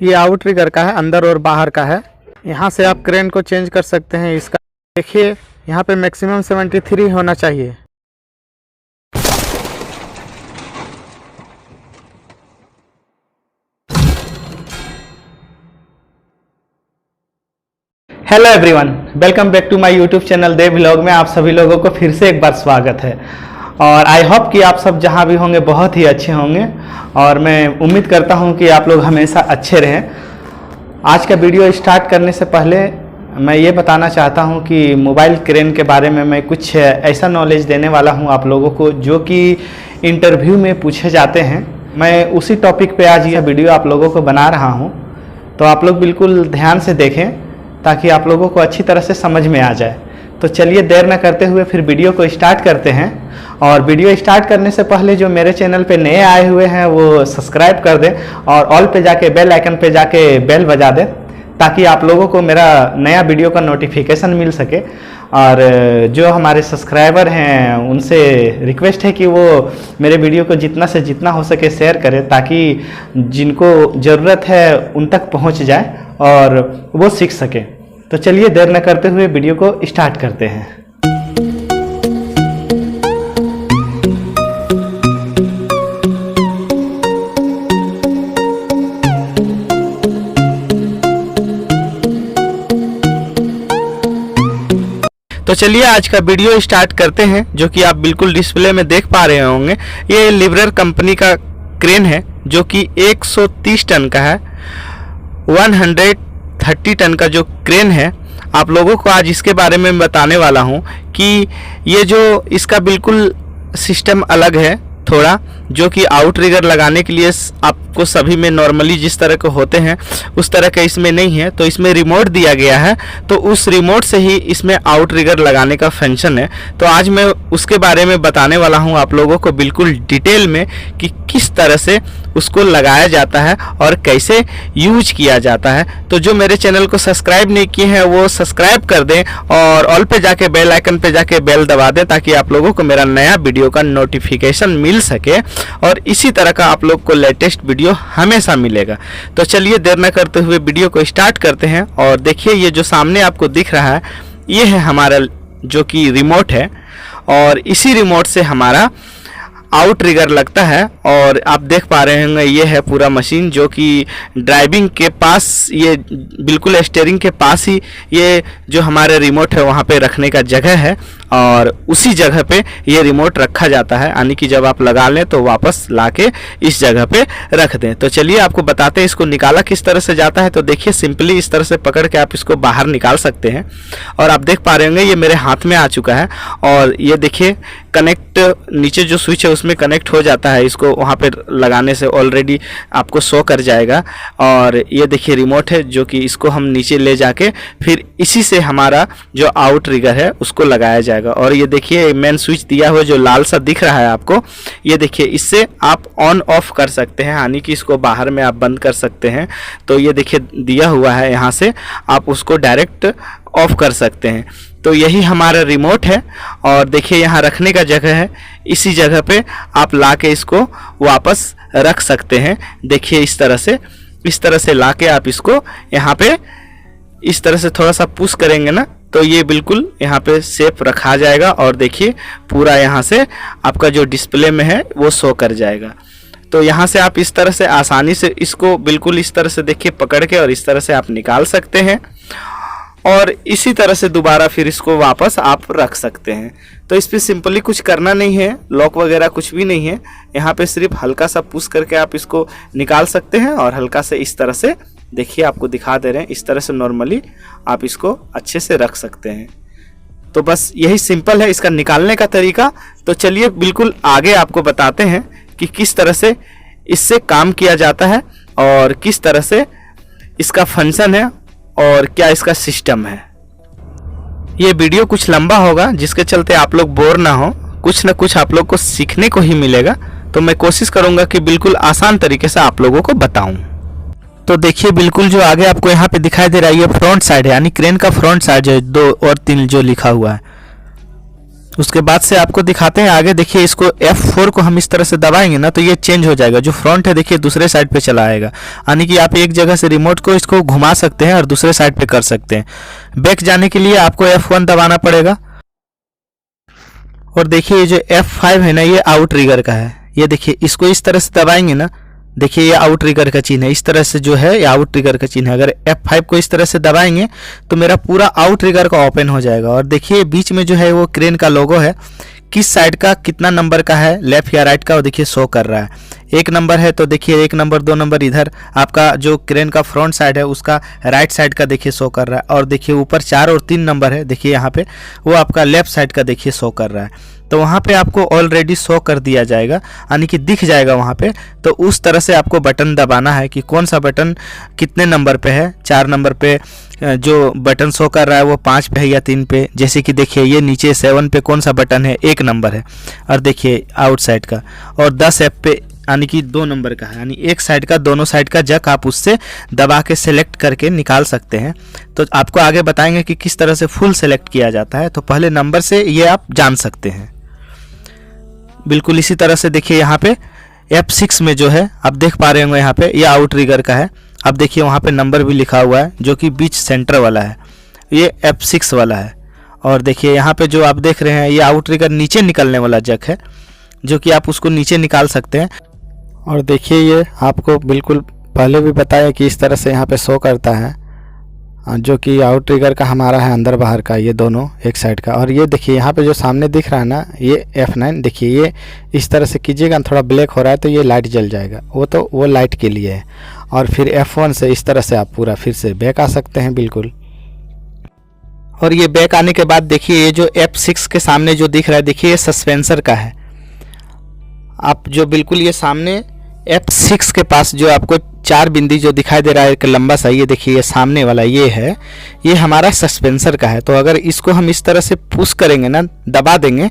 ये out rigour का है, अंदर और बाहर का है। यहाँ से आप क्रेन को चेंज कर सकते हैं। इसका देखिए यहाँ पे मैक्सिमम 73 होना चाहिए। Hello everyone, welcome back to my YouTube channel Dev vlog में आप सभी लोगों को फिर से एक बार स्वागत है। और आई होप कि आप सब जहां भी होंगे बहुत ही अच्छे होंगे और मैं उम्मीद करता हूं कि आप लोग हमेशा अच्छे रहें। आज का वीडियो स्टार्ट करने से पहले मैं ये बताना चाहता हूं कि मोबाइल क्रेन के बारे में मैं कुछ ऐसा नॉलेज देने वाला हूं आप लोगों को जो कि इंटरव्यू में पूछे जाते हैं। मैं उसी टॉपिक पे आज यह वीडियो आप लोगों को बना रहा हूँ, तो आप लोग बिल्कुल ध्यान से देखें ताकि आप लोगों को अच्छी तरह से समझ में आ जाए। तो चलिए देर न करते हुए फिर वीडियो को स्टार्ट करते हैं। और वीडियो स्टार्ट करने से पहले जो मेरे चैनल पे नए आए हुए हैं वो सब्सक्राइब कर दें और ऑल पे जाके बेल आइकन पे जाके बेल बजा दें ताकि आप लोगों को मेरा नया वीडियो का नोटिफिकेशन मिल सके। और जो हमारे सब्सक्राइबर हैं उनसे रिक्वेस्ट है कि वो मेरे वीडियो को जितना से जितना हो सके शेयर करें ताकि जिनको ज़रूरत है उन तक पहुंच जाए और वो सीख सके। तो चलिए देर न करते हुए वीडियो को स्टार्ट करते हैं। तो चलिए आज का वीडियो स्टार्ट करते हैं। जो कि आप बिल्कुल डिस्प्ले में देख पा रहे होंगे, ये लिबरर कंपनी का क्रेन है जो कि 130 टन का है। 130 टन का जो क्रेन है, आप लोगों को आज इसके बारे में बताने वाला हूं कि ये जो इसका बिल्कुल सिस्टम अलग है थोड़ा, जो कि आउट रिगर लगाने के लिए आपको सभी में नॉर्मली जिस तरह के होते हैं उस तरह का इसमें नहीं है। तो इसमें रिमोट दिया गया है, तो उस रिमोट से ही इसमें आउट रिगर लगाने का फंक्शन है। तो आज मैं उसके बारे में बताने वाला हूं आप लोगों को बिल्कुल डिटेल में कि किस तरह से उसको लगाया जाता है और कैसे यूज किया जाता है। तो जो मेरे चैनल को सब्सक्राइब नहीं किए हैं वो सब्सक्राइब कर दें और ऑल पे जाके बेल आइकन पे जाके बेल दबा दें ताकि आप लोगों को मेरा नया वीडियो का नोटिफिकेशन मिल सके और इसी तरह का आप लोग को लेटेस्ट वीडियो हमेशा मिलेगा। तो चलिए देर न करते हुए वीडियो को स्टार्ट करते हैं। और देखिए ये जो सामने आपको दिख रहा है ये है हमारा जो कि रिमोट है और इसी रिमोट से हमारा आउट रिगर लगता है। और आप देख पा रहे होंगे ये है पूरा मशीन जो कि ड्राइविंग के पास, ये बिल्कुल स्टीयरिंग के पास ही ये जो हमारे रिमोट है वहाँ पे रखने का जगह है और उसी जगह पे ये रिमोट रखा जाता है, यानी कि जब आप लगा लें तो वापस लाके इस जगह पे रख दें। तो चलिए आपको बताते हैं इसको निकाला किस तरह से जाता है। तो देखिए सिंपली इस तरह से पकड़ के आप इसको बाहर निकाल सकते हैं। और आप देख पा रहे होंगे ये मेरे हाथ में आ चुका है और ये देखिए कनेक्ट, नीचे जो स्विच है उसमें कनेक्ट हो जाता है। इसको वहाँ पे लगाने से ऑलरेडी आपको शो कर जाएगा। और ये देखिए रिमोट है जो कि इसको हम नीचे ले जाके फिर इसी से हमारा जो आउट रिगर है उसको लगाया जाएगा। और ये देखिए मेन स्विच दिया हुआ जो लाल सा दिख रहा है आपको, ये देखिए इससे आप ऑन ऑफ कर सकते हैं, यानी कि इसको बाहर में आप बंद कर सकते हैं। तो ये देखिए दिया हुआ है, यहाँ से आप उसको डायरेक्ट ऑफ कर सकते हैं। तो यही हमारा रिमोट है और देखिए यहाँ रखने का जगह है, इसी जगह पे आप ला के इसको वापस रख सकते हैं। देखिए इस तरह से ला के आप इसको यहाँ पे इस तरह से थोड़ा सा पुश करेंगे ना तो ये बिल्कुल यहाँ पे सेफ रखा जाएगा। और देखिए पूरा यहाँ से आपका जो डिस्प्ले में है वो शो कर जाएगा। तो यहाँ से आप इस तरह से आसानी से इसको बिल्कुल इस तरह से देखिए पकड़ के और इस तरह से आप निकाल सकते हैं और इसी तरह से दोबारा फिर इसको वापस आप रख सकते हैं। तो इस पर सिंपली कुछ करना नहीं है, लॉक वगैरह कुछ भी नहीं है। यहाँ पे सिर्फ हल्का सा पुश करके आप इसको निकाल सकते हैं और हल्का से इस तरह से देखिए आपको दिखा दे रहे हैं, इस तरह से नॉर्मली आप इसको अच्छे से रख सकते हैं। तो बस यही सिंपल है इसका निकालने का तरीका। तो चलिए बिल्कुल आगे आपको बताते हैं कि किस तरह से इससे काम किया जाता है और किस तरह से इसका फंक्शन है और क्या इसका सिस्टम है। ये वीडियो कुछ लंबा होगा जिसके चलते आप लोग बोर ना हो, कुछ ना कुछ आप लोग को सीखने को ही मिलेगा। तो मैं कोशिश करूंगा कि बिल्कुल आसान तरीके से आप लोगों को बताऊं। तो देखिए बिल्कुल जो आगे आपको यहाँ पे दिखाई दे रहा है ये फ्रंट साइड है, यानी क्रेन का फ्रंट साइड है, 2 और 3 जो लिखा हुआ है। उसके बाद से आपको दिखाते हैं आगे। देखिए इसको F4 को हम इस तरह से दबाएंगे ना तो ये चेंज हो जाएगा, जो फ्रंट है देखिए दूसरे साइड पे चला आएगा, यानी कि आप एक जगह से रिमोट को इसको घुमा सकते हैं और दूसरे साइड पे कर सकते हैं। बैक जाने के लिए आपको F1 दबाना पड़ेगा। और देखिए ये जो F5 है ना ये आउट ट्रिगर का है। ये देखिए इसको इस तरह से दबाएंगे ना, देखिए ये आउट ट्रिगर का चिन्ह है, इस तरह से जो है ये आउट ट्रिगर का चिन्ह है। अगर F5 को इस तरह से दबाएंगे तो मेरा पूरा आउट ट्रिगर का ओपन हो जाएगा। और देखिए बीच में जो है वो क्रेन का लोगो है, किस साइड का कितना नंबर का है, लेफ्ट या राइट का, वो देखिए शो कर रहा है। 1 नंबर है तो देखिए 1 नंबर 2 नंबर इधर आपका जो क्रेन का फ्रंट साइड है उसका राइट साइड का देखिए शो कर रहा है। और देखिए ऊपर 4 और 3 नंबर है, देखिए यहाँ पे वो आपका लेफ्ट साइड का देखिए शो कर रहा है। तो वहाँ पे आपको ऑलरेडी शो कर दिया जाएगा, यानी कि दिख जाएगा वहाँ पे। तो उस तरह से आपको बटन दबाना है कि कौन सा बटन कितने नंबर पे है। 4 नंबर पे जो बटन शो कर रहा है वो 5 पे है या 3 पे। जैसे कि देखिए ये नीचे 7 पे कौन सा बटन है, 1 नंबर है, और देखिए आउटसाइड का। और 10F पे यानी कि 2 नंबर का है, यानी एक साइड का दोनों साइड का जक आप उससे दबा के सेलेक्ट करके निकाल सकते हैं। तो आपको आगे बताएंगे कि किस तरह से फुल सेलेक्ट किया जाता है। तो पहले नंबर से ये आप जान सकते हैं। बिल्कुल इसी तरह से देखिए यहाँ पे F6 में जो है आप देख पा रहे होंगे, यहाँ पे ये आउट ट्रिगर का है। अब देखिए वहाँ पे नंबर भी लिखा हुआ है जो कि बीच सेंटर वाला है, ये F6 वाला है। और देखिए यहाँ पे जो आप देख रहे हैं ये आउट ट्रिगर नीचे निकलने वाला जक है, जो कि आप उसको नीचे निकाल सकते हैं। और देखिए ये आपको बिल्कुल पहले भी बताया कि इस तरह से यहाँ पे शो करता है, जो कि आउट ट्रिगर का हमारा है अंदर बाहर का, ये दोनों एक साइड का। और ये देखिए यहाँ पे जो सामने दिख रहा है ना ये F9, देखिए ये इस तरह से कीजिएगा, थोड़ा ब्लैक हो रहा है तो ये लाइट जल जाएगा, वो लाइट के लिए है। और फिर F1 से इस तरह से आप पूरा फिर से बैक आ सकते हैं बिल्कुल। और ये बैक आने के बाद देखिए ये जो F6 के सामने जो दिख रहा है देखिए ये सस्पेंसर का है। आप जो बिल्कुल ये सामने F6 के पास जो आपको 4 बिंदी जो दिखाई दे रहा है एक लंबा सा, ये देखिए ये सामने वाला ये है, ये हमारा सस्पेंसर का है। तो अगर इसको हम इस तरह से पुश करेंगे ना, दबा देंगे,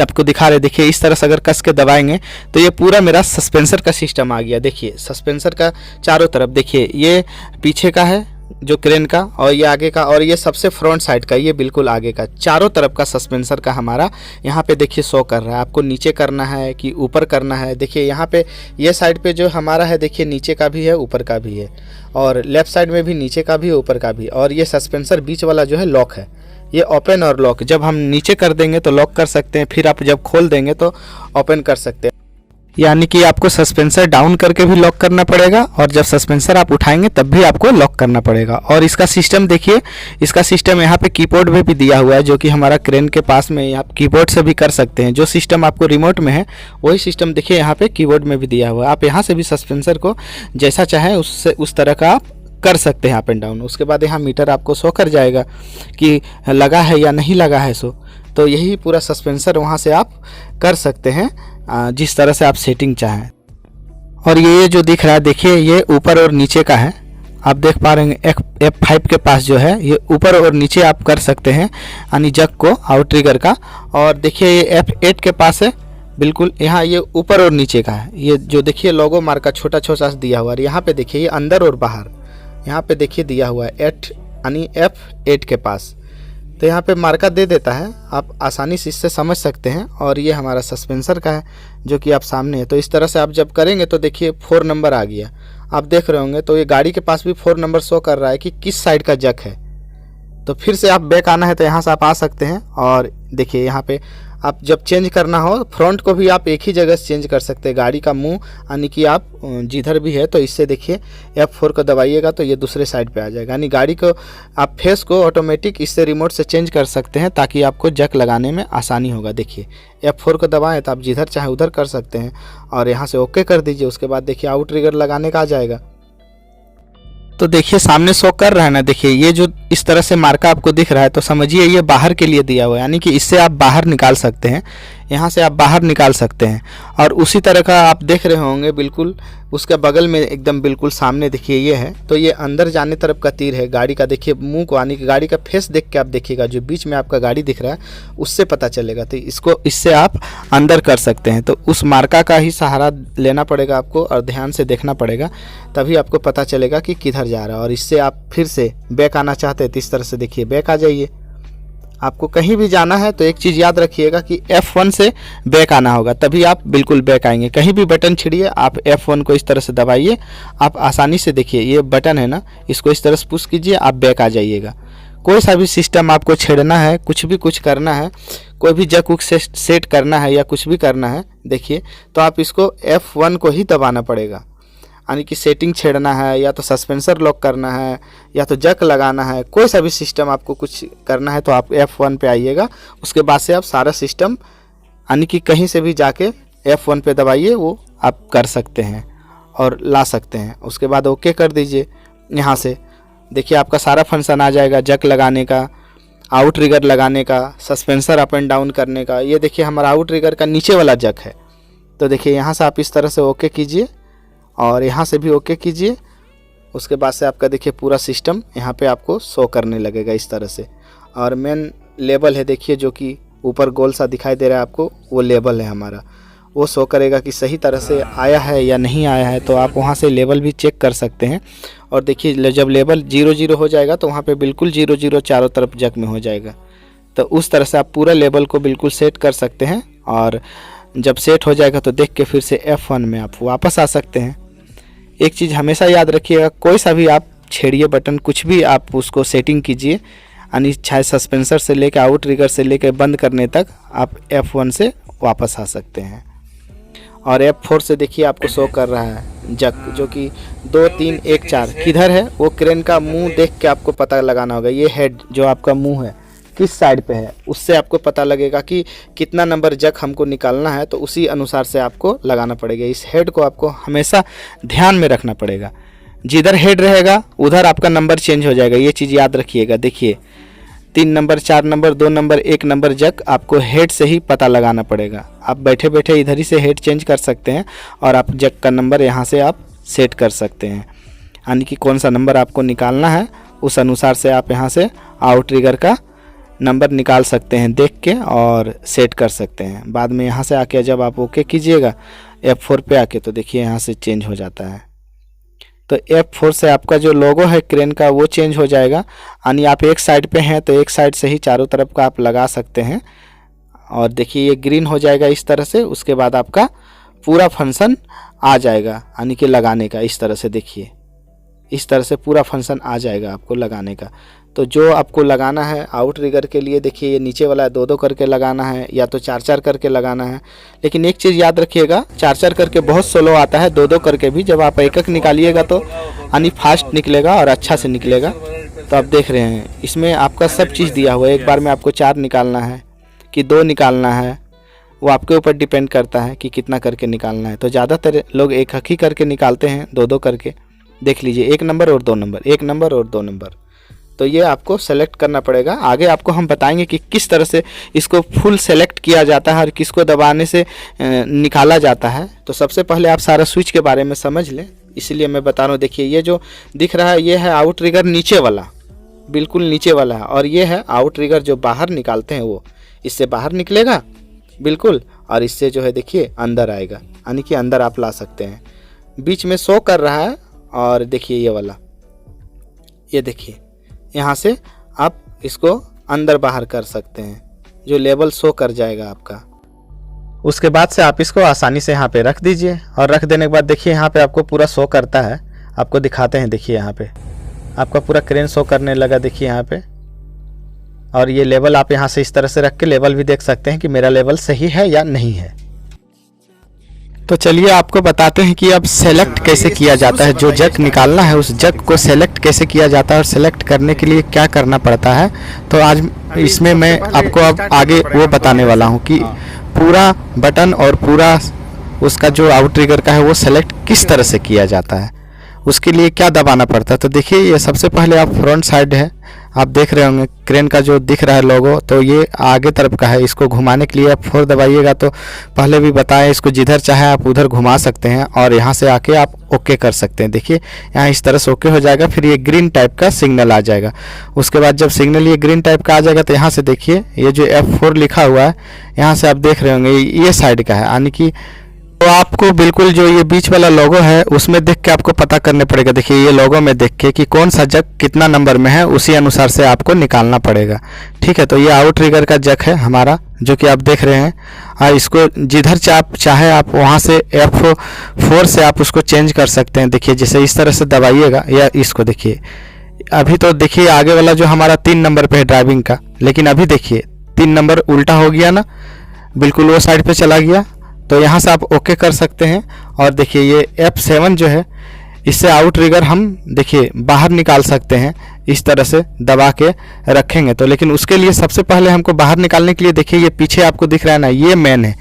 आपको दिखा रहे देखिए इस तरह से अगर कस के दबाएंगे तो ये पूरा मेरा सस्पेंसर का सिस्टम आ गया। देखिए सस्पेंसर का चारों तरफ देखिए ये पीछे का है जो क्रेन का, और ये आगे का, और ये सबसे फ्रंट साइड का, ये बिल्कुल आगे का, चारों तरफ का सस्पेंसर का हमारा यहाँ पे देखिए शो कर रहा है। आपको नीचे करना है कि ऊपर करना है, देखिए यहाँ पे ये साइड पे जो हमारा है देखिए नीचे का भी है ऊपर का भी है, और लेफ्ट साइड में भी नीचे का भी है ऊपर का भी। और ये सस्पेंसर बीच वाला जो है लॉक है, ये ओपन और लॉक, जब हम नीचे कर देंगे तो लॉक कर सकते हैं, फिर आप जब खोल देंगे तो ओपन कर सकते हैं। यानी कि आपको सस्पेंसर डाउन करके भी लॉक करना पड़ेगा, और जब सस्पेंसर आप उठाएंगे तब भी आपको लॉक करना पड़ेगा। और इसका सिस्टम देखिए, इसका सिस्टम यहाँ पे कीबोर्ड में भी दिया हुआ है, जो कि हमारा क्रेन के पास में आप कीबोर्ड से भी कर सकते हैं। जो सिस्टम आपको रिमोट में है वही सिस्टम देखिए यहाँ पे कीबोर्ड में भी दिया हुआ है। आप यहाँ से भी सस्पेंसर को जैसा चाहें उससे उस तरह का आप कर सकते हैं अप एंड डाउन। उसके बाद यहाँ मीटर आपको शो कर जाएगा कि लगा है या नहीं लगा है सो। तो यही पूरा सस्पेंसर वहाँ से आप कर सकते हैं जिस तरह से आप सेटिंग चाहें। और ये जो दिख रहा है देखिए ये ऊपर और नीचे का है, आप देख पा रहे हैं F5 के पास जो है ये ऊपर और नीचे आप कर सकते हैं, यानी जग को आउट ट्रिगर का। और देखिए ये F8 के पास है बिल्कुल, यहाँ ये ऊपर और नीचे का है। ये जो देखिए लोगो मार्का छोटा छोटा सा दिया हुआ है, यहाँ पे देखिए ये अंदर और बाहर, यहाँ पे देखिए दिया हुआ है 8 यानी F8 के पास। तो यहाँ पे मार्का दे देता है, आप आसानी से इससे समझ सकते हैं। और ये हमारा सस्पेंसर का है जो कि आप सामने है। तो इस तरह से आप जब करेंगे तो देखिए 4 नंबर आ गया, आप देख रहे होंगे। तो ये गाड़ी के पास भी 4 नंबर शो कर रहा है कि किस साइड का जक है। तो फिर से आप बैक आना है तो यहाँ से आप आ सकते हैं। और देखिए यहाँ पे आप जब चेंज करना हो फ्रंट को भी आप एक ही जगह से चेंज कर सकते हैं, गाड़ी का मुंह, यानी कि आप जिधर भी है तो इससे देखिए F4 को दबाइएगा तो ये दूसरे साइड पे आ जाएगा। यानी गाड़ी को आप फेस को ऑटोमेटिक इससे रिमोट से चेंज कर सकते हैं ताकि आपको जक लगाने में आसानी होगा। देखिए F4 को दबाएं तो आप जिधर चाहे उधर कर सकते हैं, और यहाँ से ओके कर दीजिए। उसके बाद देखिए आउट ट्रिगर लगाने का आ जाएगा। तो देखिए सामने शो कर रहा है ना, देखिए ये जो इस तरह से मार्का आपको दिख रहा है तो समझिए ये बाहर के लिए दिया हुआ है, यानी कि इससे आप बाहर निकाल सकते हैं, यहाँ से आप बाहर निकाल सकते हैं। और उसी तरह का आप देख रहे होंगे बिल्कुल उसके बगल में एकदम बिल्कुल सामने देखिए ये है, तो ये अंदर जाने तरफ का तीर है गाड़ी का। देखिए मुंह को, यानी कि गाड़ी का फेस देख के आप देखिएगा, जो बीच में आपका गाड़ी दिख रहा है उससे पता चलेगा। तो इससे आप अंदर कर सकते हैं। तो उस मार्का का ही सहारा लेना पड़ेगा आपको और ध्यान से देखना पड़ेगा, तभी आपको पता चलेगा कि किधर जा रहा है। और इससे आप फिर से बैक आना चाहते हैं तो इस तरह से देखिए बैक आ जाइए। आपको कहीं भी जाना है तो एक चीज़ याद रखिएगा कि F1 से बैक आना होगा, तभी आप बिल्कुल बैक आएंगे। कहीं भी बटन छिड़िए, आप F1 को इस तरह से दबाइए, आप आसानी से देखिए ये बटन है ना, इसको इस तरह से पुश कीजिए, आप बैक आ जाइएगा। कोई सा भी सिस्टम आपको छेड़ना है, कुछ करना है, कोई भी जग उक सेट करना है या कुछ भी करना है, देखिए तो आप इसको F1 को ही दबाना पड़ेगा। यानी कि सेटिंग छेड़ना है या तो सस्पेंसर लॉक करना है या तो जक लगाना है, कोई सा भी सिस्टम आपको कुछ करना है तो आप F1 पे आइएगा। उसके बाद से आप सारा सिस्टम यानी कि कहीं से भी जाके F1 पे दबाइए, वो आप कर सकते हैं और ला सकते हैं। उसके बाद ओके कर दीजिए। यहाँ से देखिए आपका सारा फंक्शन आ जाएगा, जक लगाने का, आउट ट्रिगर लगाने का, सस्पेंसर अप एंड डाउन करने का। ये देखिए हमारा आउट ट्रिगर का नीचे वाला जक है। तो देखिए यहाँ से आप इस तरह से ओके कीजिए और यहाँ से भी ओके कीजिए। उसके बाद से आपका देखिए पूरा सिस्टम यहाँ पे आपको शो करने लगेगा इस तरह से। और मेन लेबल है देखिए, जो कि ऊपर गोल सा दिखाई दे रहा है आपको, वो लेबल है हमारा, वो शो करेगा कि सही तरह से आया है या नहीं आया है। तो आप वहाँ से लेवल भी चेक कर सकते हैं। और देखिए जब लेवल 0-0 हो जाएगा तो वहाँ पे बिल्कुल 0-0 चारों तरफ जग में हो जाएगा। तो उस तरह से आप पूरा लेवल को बिल्कुल सेट कर सकते हैं। और जब सेट हो जाएगा तो देख के फिर से F1 में आप वापस आ सकते हैं। एक चीज़ हमेशा याद रखिएगा, कोई सा भी आप छेड़िए बटन, कुछ भी आप उसको सेटिंग कीजिए, यानी चाहे सस्पेंसर से लेकर आउट ट्रिगर से लेकर बंद करने तक आप F1 से वापस आ सकते हैं। और F4 से देखिए आपको शो कर रहा है जक, जो कि 2 3 1 4 किधर है, वो क्रेन का मुंह देख के आपको पता लगाना होगा। ये हेड जो आपका मुंह है किस साइड पे है, उससे आपको पता लगेगा कि कितना नंबर जक हमको निकालना है, तो उसी अनुसार से आपको लगाना पड़ेगा। इस हेड को आपको हमेशा ध्यान में रखना पड़ेगा। जिधर हेड रहेगा उधर आपका नंबर चेंज हो जाएगा, ये चीज़ याद रखिएगा। देखिए 3 नंबर 4 नंबर 2 नंबर 1 नंबर जक आपको हेड से ही पता लगाना पड़ेगा। आप बैठे बैठे इधर ही से हेड चेंज कर सकते हैं और आप जक का नंबर यहाँ से आप सेट कर सकते हैं, यानी कि कौन सा नंबर आपको निकालना है उस अनुसार से आप यहाँ से आउट ट्रिगर का नंबर निकाल सकते हैं देख के और सेट कर सकते हैं। बाद में यहाँ से आके जब आप ओके कीजिएगा F4 पे आके, तो देखिए यहाँ से चेंज हो जाता है। तो F4 से आपका जो लोगो है क्रेन का वो चेंज हो जाएगा, यानी आप एक साइड पे हैं तो एक साइड से ही चारों तरफ का आप लगा सकते हैं। और देखिए ये ग्रीन हो जाएगा इस तरह से। उसके बाद आपका पूरा फंक्शन आ जाएगा, यानी कि लगाने का। इस तरह से देखिए, इस तरह से पूरा फंक्शन आ जाएगा आपको लगाने का। तो जो आपको लगाना है आउट ट्रिगर के लिए, देखिए ये नीचे वाला 2-2 करके लगाना है या तो 4-4 करके लगाना है। लेकिन एक चीज़ याद रखिएगा, 4-4 करके बहुत स्लो आता है, 2-2 करके भी जब आप एक निकालिएगा तो यानी फास्ट निकलेगा और अच्छा से निकलेगा। तो आप देख रहे हैं इसमें आपका सब चीज़ दिया हुआ है। एक बार में आपको 4 निकालना है कि 2 निकालना है, वो आपके ऊपर डिपेंड करता है कि कितना करके निकालना है। तो ज़्यादातर लोग एक ही करके निकालते हैं, 2-2 करके। देख लीजिए 1 नंबर और 2 नंबर, 1 नंबर और 2 नंबर। तो ये आपको सेलेक्ट करना पड़ेगा। आगे आपको हम बताएंगे कि किस तरह से इसको फुल सेलेक्ट किया जाता है और किसको दबाने से निकाला जाता है। तो सबसे पहले आप सारा स्विच के बारे में समझ लें, इसलिए मैं बता रहा हूँ। देखिए ये जो दिख रहा है ये है आउट ट्रिगर नीचे वाला, बिल्कुल नीचे वाला है। और ये है आउट ट्रिगर जो बाहर निकालते हैं, वो इससे बाहर निकलेगा बिल्कुल, और इससे जो है देखिए अंदर आएगा, यानी कि अंदर आप ला सकते हैं। बीच में शो कर रहा है। और देखिए ये वाला, ये देखिए यहाँ से आप इसको अंदर बाहर कर सकते हैं, जो लेवल शो कर जाएगा आपका। उसके बाद से आप इसको आसानी से यहाँ पे रख दीजिए। और रख देने के बाद देखिए यहाँ पे आपको पूरा शो करता है। आपको दिखाते हैं, देखिए यहाँ पे आपका पूरा क्रेन शो करने लगा, देखिए यहाँ पे। और ये लेवल आप यहाँ से इस तरह से रख के लेवल भी देख सकते हैं कि मेरा लेवल सही है या नहीं है। तो चलिए आपको बताते हैं कि अब सेलेक्ट कैसे किया जाता है। जो जग निकालना है उस जग को सेलेक्ट कैसे किया जाता है और सेलेक्ट करने के लिए क्या करना पड़ता है। तो आज इसमें मैं आपको अब आगे वो बताने वाला हूँ कि पूरा बटन और पूरा उसका जो आउट ट्रिगर का है वो सेलेक्ट किस तरह से किया जाता है, उसके लिए क्या दबाना पड़ता है। तो देखिए ये सबसे पहले आप फ्रंट साइड है, आप देख रहे होंगे क्रेन का जो दिख रहा है लोगो, तो ये आगे तरफ का है। इसको घुमाने के लिए आप F4 दबाइएगा। तो पहले भी बताया, इसको जिधर चाहे आप उधर घुमा सकते हैं और यहाँ से आके आप ओके कर सकते हैं। देखिए यहाँ इस तरह से ओके हो जाएगा, फिर ये ग्रीन टाइप का सिग्नल आ जाएगा। उसके बाद जब सिग्नल ये ग्रीन टाइप का आ जाएगा तो यहाँ से देखिए ये जो F4 लिखा हुआ है, यहाँ से आप देख रहे होंगे ये साइड का है, यानी कि तो आपको बिल्कुल जो ये बीच वाला लोगो है उसमें देख के आपको पता करने पड़ेगा। देखिए ये लोगो में देख के कि कौन सा जक कितना नंबर में है, उसी अनुसार से आपको निकालना पड़ेगा। ठीक है, तो ये आउट रिगर का जक है हमारा, जो कि आप देख रहे हैं। इसको जिधर चाहे आप वहाँ से F4 से आप उसको चेंज कर सकते हैं। देखिए जैसे इस तरह से दबाइएगा, या इसको देखिए अभी तो देखिए आगे वाला जो हमारा 3 नंबर पे है ड्राइविंग का, लेकिन अभी देखिए 3 नंबर उल्टा हो गया ना, बिल्कुल वो साइड पे चला गया। तो यहाँ से आप ओके कर सकते हैं। और देखिए ये F7 जो है, इससे आउट रिगर हम देखिए बाहर निकाल सकते हैं, इस तरह से दबा के रखेंगे तो। लेकिन उसके लिए सबसे पहले हमको बाहर निकालने के लिए देखिए ये पीछे आपको दिख रहा है ना, ये मेन है।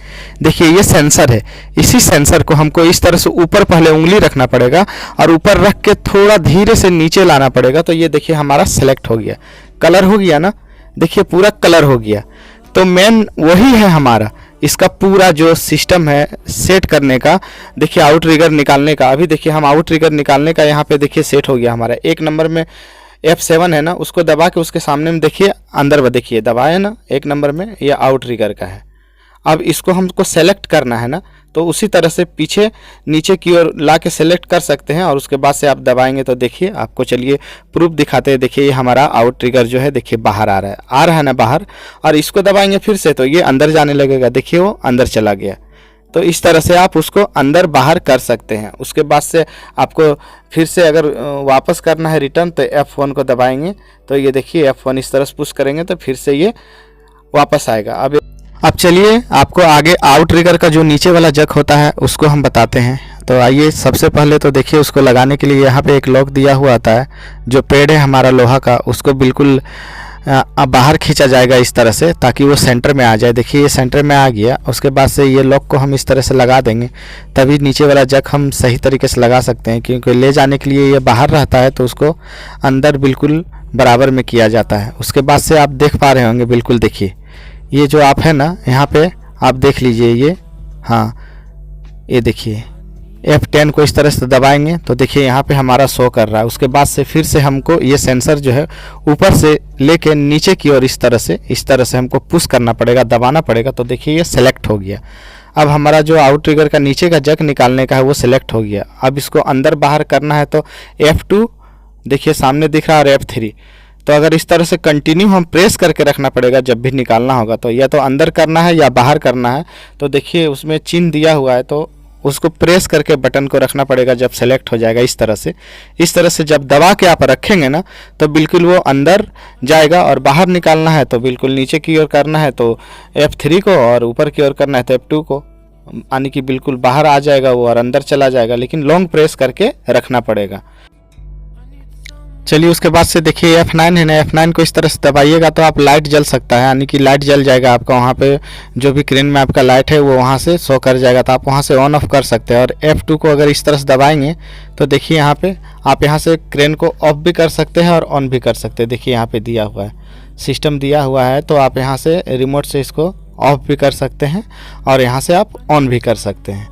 देखिए ये सेंसर है, इसी सेंसर को हमको इस तरह से ऊपर पहले उंगली रखना पड़ेगा और ऊपर रख के थोड़ा धीरे से नीचे लाना पड़ेगा। तो ये देखिए हमारा सेलेक्ट हो गया, कलर हो गया ना, देखिए पूरा कलर हो गया। तो मेन वही है हमारा, इसका पूरा जो सिस्टम है सेट करने का, देखिए आउट रिगर निकालने का। अभी देखिए हम आउट रिगर निकालने का यहाँ पे देखिए सेट हो गया हमारा। 1 नंबर में F7 है ना, उसको दबा के उसके सामने में देखिए अंदर देखिए दबाए ना 1 नंबर में, ये आउट रिगर का है। अब इसको हमको सेलेक्ट करना है ना, तो उसी तरह से पीछे नीचे की ओर ला के सेलेक्ट कर सकते हैं और उसके बाद से आप दबाएंगे तो देखिए आपको, चलिए प्रूफ दिखाते हैं। देखिए ये हमारा आउट ट्रिगर जो है देखिए बाहर आ रहा है ना बाहर, और इसको दबाएंगे फिर से तो ये अंदर जाने लगेगा। देखिए वो अंदर चला गया। तो इस तरह से आप उसको अंदर बाहर कर सकते हैं। उसके बाद से आपको फिर से अगर वापस करना है रिटर्न, तो F1 को दबाएंगे तो ये देखिए F1 इस तरह से पुश करेंगे तो फिर से ये वापस आएगा। अब चलिए आपको आगे आउट रिगर का जो नीचे वाला जक होता है उसको हम बताते हैं। तो आइए सबसे पहले तो देखिए उसको लगाने के लिए यहाँ पे एक लॉक दिया हुआ आता है, जो पेड़ है हमारा लोहा का, उसको बिल्कुल बाहर खींचा जाएगा इस तरह से ताकि वो सेंटर में आ जाए। देखिए ये सेंटर में आ गया। उसके बाद से ये लॉक को हम इस तरह से लगा देंगे, तभी नीचे वाला जक हम सही तरीके से लगा सकते हैं, क्योंकि ले जाने के लिए ये बाहर रहता है तो उसको अंदर बिल्कुल बराबर में किया जाता है। उसके बाद से आप देख पा रहे होंगे, बिल्कुल देखिए ये जो आप है ना यहाँ पे आप देख लीजिए ये, हाँ ये देखिए F10 को इस तरह से दबाएंगे तो देखिए यहाँ पे हमारा शो कर रहा है। उसके बाद से फिर से हमको ये सेंसर जो है ऊपर से लेके नीचे की ओर इस तरह से हमको पुश करना पड़ेगा, दबाना पड़ेगा। तो देखिए ये सेलेक्ट हो गया। अब हमारा जो आउट ट्रिगर का नीचे का जक निकालने का है वो सिलेक्ट हो गया। अब इसको अंदर बाहर करना है तो F2 देखिए सामने दिख रहा है, और F3। तो अगर इस तरह से कंटिन्यू हम प्रेस करके रखना पड़ेगा जब भी निकालना होगा, तो या तो अंदर करना है या बाहर करना है। तो देखिए उसमें चिन्ह दिया हुआ है, तो उसको प्रेस करके बटन को रखना पड़ेगा जब सेलेक्ट हो जाएगा इस तरह से जब दबा के आप रखेंगे ना तो बिल्कुल वो अंदर जाएगा, और बाहर निकालना है तो बिल्कुल नीचे की ओर करना है तो F3 को, और ऊपर की ओर करना है तो F2 को, यानी कि बिल्कुल बाहर आ जाएगा वो और अंदर चला जाएगा, लेकिन लॉन्ग प्रेस करके रखना पड़ेगा। चलिए उसके बाद से देखिए F9 है ना, F9 को इस तरह से दबाइएगा तो आप लाइट जल सकता है, यानी कि लाइट जल जाएगा आपका, वहाँ पे जो भी क्रेन में आपका लाइट है वो वहाँ से शो कर जाएगा, तो आप वहाँ से ऑन ऑफ कर सकते हैं। और F2 को अगर इस तरह से दबाएंगे तो देखिए यहाँ पे आप यहाँ से क्रेन को ऑफ भी कर सकते हैं और ऑन भी कर सकते हैं। देखिए यहाँ पे दिया हुआ है, सिस्टम दिया हुआ है, तो आप यहाँ से रिमोट से इसको ऑफ भी कर सकते हैं और यहाँ से आप ऑन भी कर सकते हैं।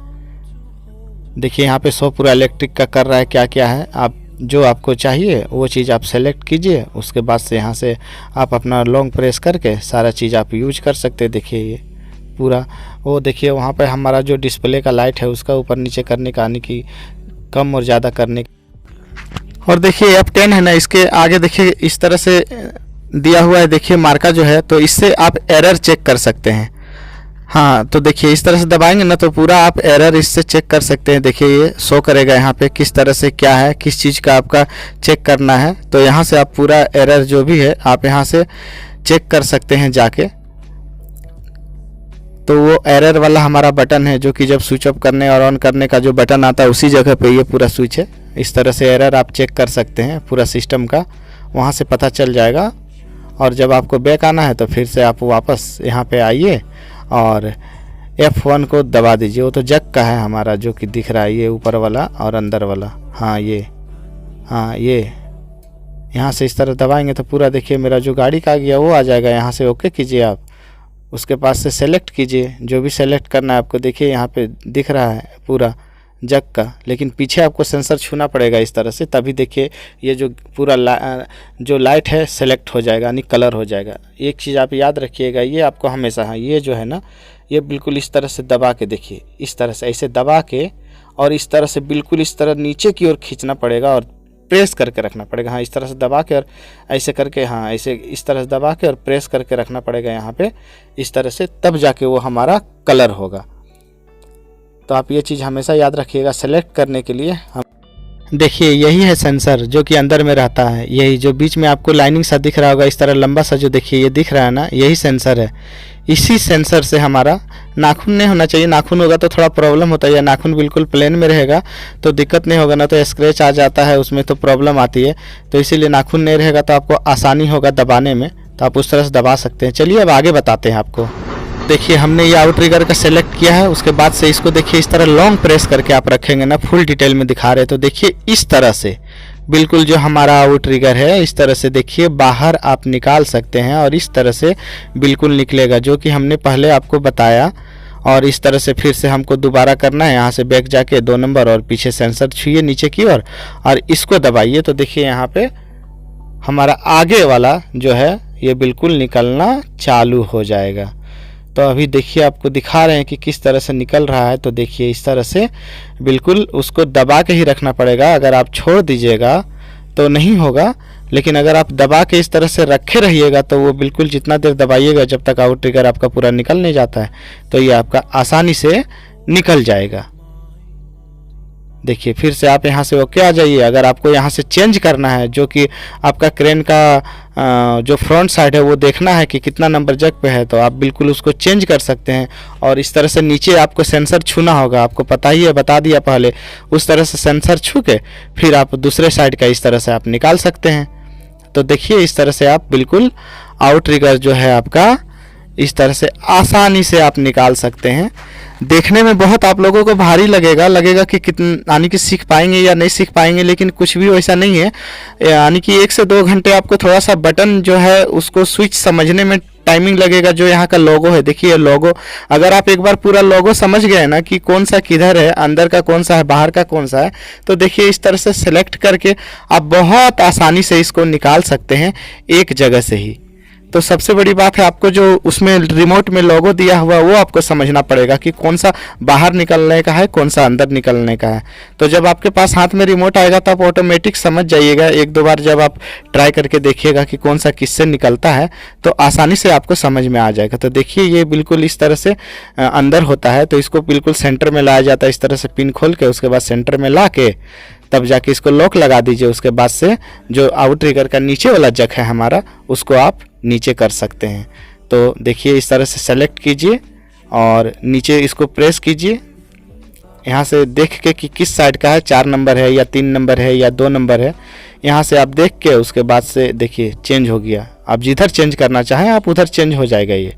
देखिए यहाँ पे शो पूरा इलेक्ट्रिक का कर रहा है, क्या क्या है, आप जो आपको चाहिए वो चीज़ आप सेलेक्ट कीजिए। उसके बाद से यहाँ से आप अपना लॉन्ग प्रेस करके सारा चीज़ आप यूज कर सकते हैं। देखिए ये पूरा वो देखिए वहाँ पे हमारा जो डिस्प्ले का लाइट है उसका ऊपर नीचे करने का, यानी कि कम और ज़्यादा करने का। और देखिए F10 है ना, इसके आगे देखिए इस तरह से दिया हुआ है, देखिए मार्का जो है, तो इससे आप एरर चेक कर सकते हैं। हाँ तो देखिए इस तरह से दबाएंगे ना तो पूरा आप एरर इससे चेक कर सकते हैं। देखिए ये शो करेगा यहाँ पे किस तरह से क्या है, किस चीज़ का आपका चेक करना है, तो यहाँ से आप पूरा एरर जो भी है आप यहाँ से चेक कर सकते हैं जाके। तो वो एरर वाला हमारा बटन है, जो कि जब स्विच ऑफ करने और ऑन करने का जो बटन आता है उसी जगह पे ये पूरा स्विच है। इस तरह से एरर आप चेक कर सकते हैं पूरा सिस्टम का, वहाँ से पता चल जाएगा। और जब आपको बैक आना है तो फिर से आप वापस यहाँ पे आइए और F1 को दबा दीजिए। वो तो जक का है हमारा जो कि दिख रहा है, ये ऊपर वाला और अंदर वाला, हाँ ये यहाँ से इस तरह दबाएंगे तो पूरा देखिए मेरा जो गाड़ी का आ गया वो आ जाएगा। यहाँ से ओके कीजिए आप, उसके पास से सेलेक्ट कीजिए जो भी सेलेक्ट करना है आपको। देखिए यहाँ पे दिख रहा है पूरा जग का, लेकिन पीछे आपको सेंसर छूना पड़ेगा इस तरह से, तभी देखिए ये जो पूरा जो लाइट है सेलेक्ट हो जाएगा, यानी कलर हो जाएगा। एक चीज़ आप याद रखिएगा, ये आपको हमेशा, हाँ ये जो है ना ये बिल्कुल इस तरह से दबा के देखिए, इस तरह से ऐसे दबा के और इस तरह से बिल्कुल इस तरह नीचे की ओर खींचना पड़ेगा और प्रेस करके रखना पड़ेगा। हाँ, इस तरह से दबा के और ऐसे करके, हाँ ऐसे इस तरह से दबा के और प्रेस करके रखना पड़ेगा यहाँ पे इस तरह से, तब जाके वो हमारा कलर होगा। तो आप ये चीज़ हमेशा याद रखिएगा सेलेक्ट करने के लिए। हम देखिए यही है सेंसर जो कि अंदर में रहता है, यही जो बीच में आपको लाइनिंग सा दिख रहा होगा इस तरह लंबा सा, जो देखिए ये दिख रहा है ना, यही सेंसर है। इसी सेंसर से हमारा नाखून नहीं होना चाहिए, नाखून होगा तो थोड़ा प्रॉब्लम होता है, या नाखून बिल्कुल प्लेन में रहेगा तो दिक्कत नहीं होगा, ना तो स्क्रैच आ जाता है उसमें तो प्रॉब्लम आती है। तो इसीलिए नाखून नहीं रहेगा तो आपको आसानी होगा दबाने में, तो आप उस तरह से दबा सकते हैं। चलिए अब आगे बताते हैं आपको। देखिए हमने ये आउट ट्रिगर का सेलेक्ट किया है, उसके बाद से इसको देखिए इस तरह लॉन्ग प्रेस करके आप रखेंगे ना, फुल डिटेल में दिखा रहे हैं। तो देखिए इस तरह से बिल्कुल जो हमारा आउट ट्रिगर है इस तरह से देखिए बाहर आप निकाल सकते हैं और इस तरह से बिल्कुल निकलेगा, जो कि हमने पहले आपको बताया। और इस तरह से फिर से हमको दोबारा करना है, यहाँ से बैक जाके 2 नंबर और पीछे सेंसर छुइए नीचे की ओर और इसको दबाइए। तो देखिए यहाँ पे हमारा आगे वाला जो है ये बिल्कुल निकलना चालू हो जाएगा। तो अभी देखिए आपको दिखा रहे हैं कि किस तरह से निकल रहा है। तो देखिए इस तरह से बिल्कुल उसको दबा के ही रखना पड़ेगा, अगर आप छोड़ दीजिएगा तो नहीं होगा, लेकिन अगर आप दबा के इस तरह से रखे रहिएगा तो वो बिल्कुल जितना देर दबाइएगा जब तक आउट ट्रिगर आपका पूरा निकल नहीं जाता है तो ये आपका आसानी से निकल जाएगा। देखिए फिर से आप यहाँ से ओके आ जाइए। अगर आपको यहाँ से चेंज करना है, जो कि आपका क्रेन का जो फ्रंट साइड है वो देखना है कि कितना नंबर जग पे है, तो आप बिल्कुल उसको चेंज कर सकते हैं। और इस तरह से नीचे आपको सेंसर छूना होगा, आपको पता ही है, बता दिया पहले। उस तरह से सेंसर छू के फिर आप दूसरे साइड का इस तरह से आप निकाल सकते हैं। तो देखिए इस तरह से आप बिल्कुल आउट ट्रिगर जो है आपका इस तरह से आसानी से आप निकाल सकते हैं। देखने में बहुत आप लोगों को भारी लगेगा कि कितना यानी कि सीख पाएंगे या नहीं सीख पाएंगे, लेकिन कुछ भी वैसा नहीं है। यानी कि 1 से 2 घंटे आपको थोड़ा सा बटन जो है उसको स्विच समझने में टाइमिंग लगेगा। जो यहाँ का लोगो है देखिए, लोगो अगर आप एक बार पूरा लोगो समझ गए ना कि कौन सा किधर है, अंदर का कौन सा है, बाहर का कौन सा है, तो देखिए इस तरह से सेलेक्ट करके आप बहुत आसानी से इसको निकाल सकते हैं एक जगह से ही। तो सबसे बड़ी बात है आपको जो उसमें रिमोट में लोगो दिया हुआ वो आपको समझना पड़ेगा कि कौन सा बाहर निकलने का है, कौन सा अंदर निकलने का है। तो जब आपके पास हाथ में रिमोट आएगा तो आप ऑटोमेटिक समझ जाइएगा। 1-2 बार जब आप ट्राई करके देखिएगा कि कौन सा किससे निकलता है तो आसानी से आपको समझ में आ जाएगा। तो देखिए ये बिल्कुल इस तरह से अंदर होता है, तो इसको बिल्कुल सेंटर में लाया जाता है। इस तरह से पिन खोल के उसके बाद सेंटर में ला के तब जाके इसको लॉक लगा दीजिए। उसके बाद से जो आउट ट्रिगर का नीचे वाला जग है हमारा उसको आप नीचे कर सकते हैं। तो देखिए इस तरह से सेलेक्ट कीजिए और नीचे इसको प्रेस कीजिए, यहाँ से देख के कि किस साइड का है, 4 नंबर है या 3 नंबर है या 2 नंबर है, यहाँ से आप देख के उसके बाद से देखिए चेंज हो गया। आप जिधर चेंज करना चाहें आप उधर चेंज हो जाएगा ये।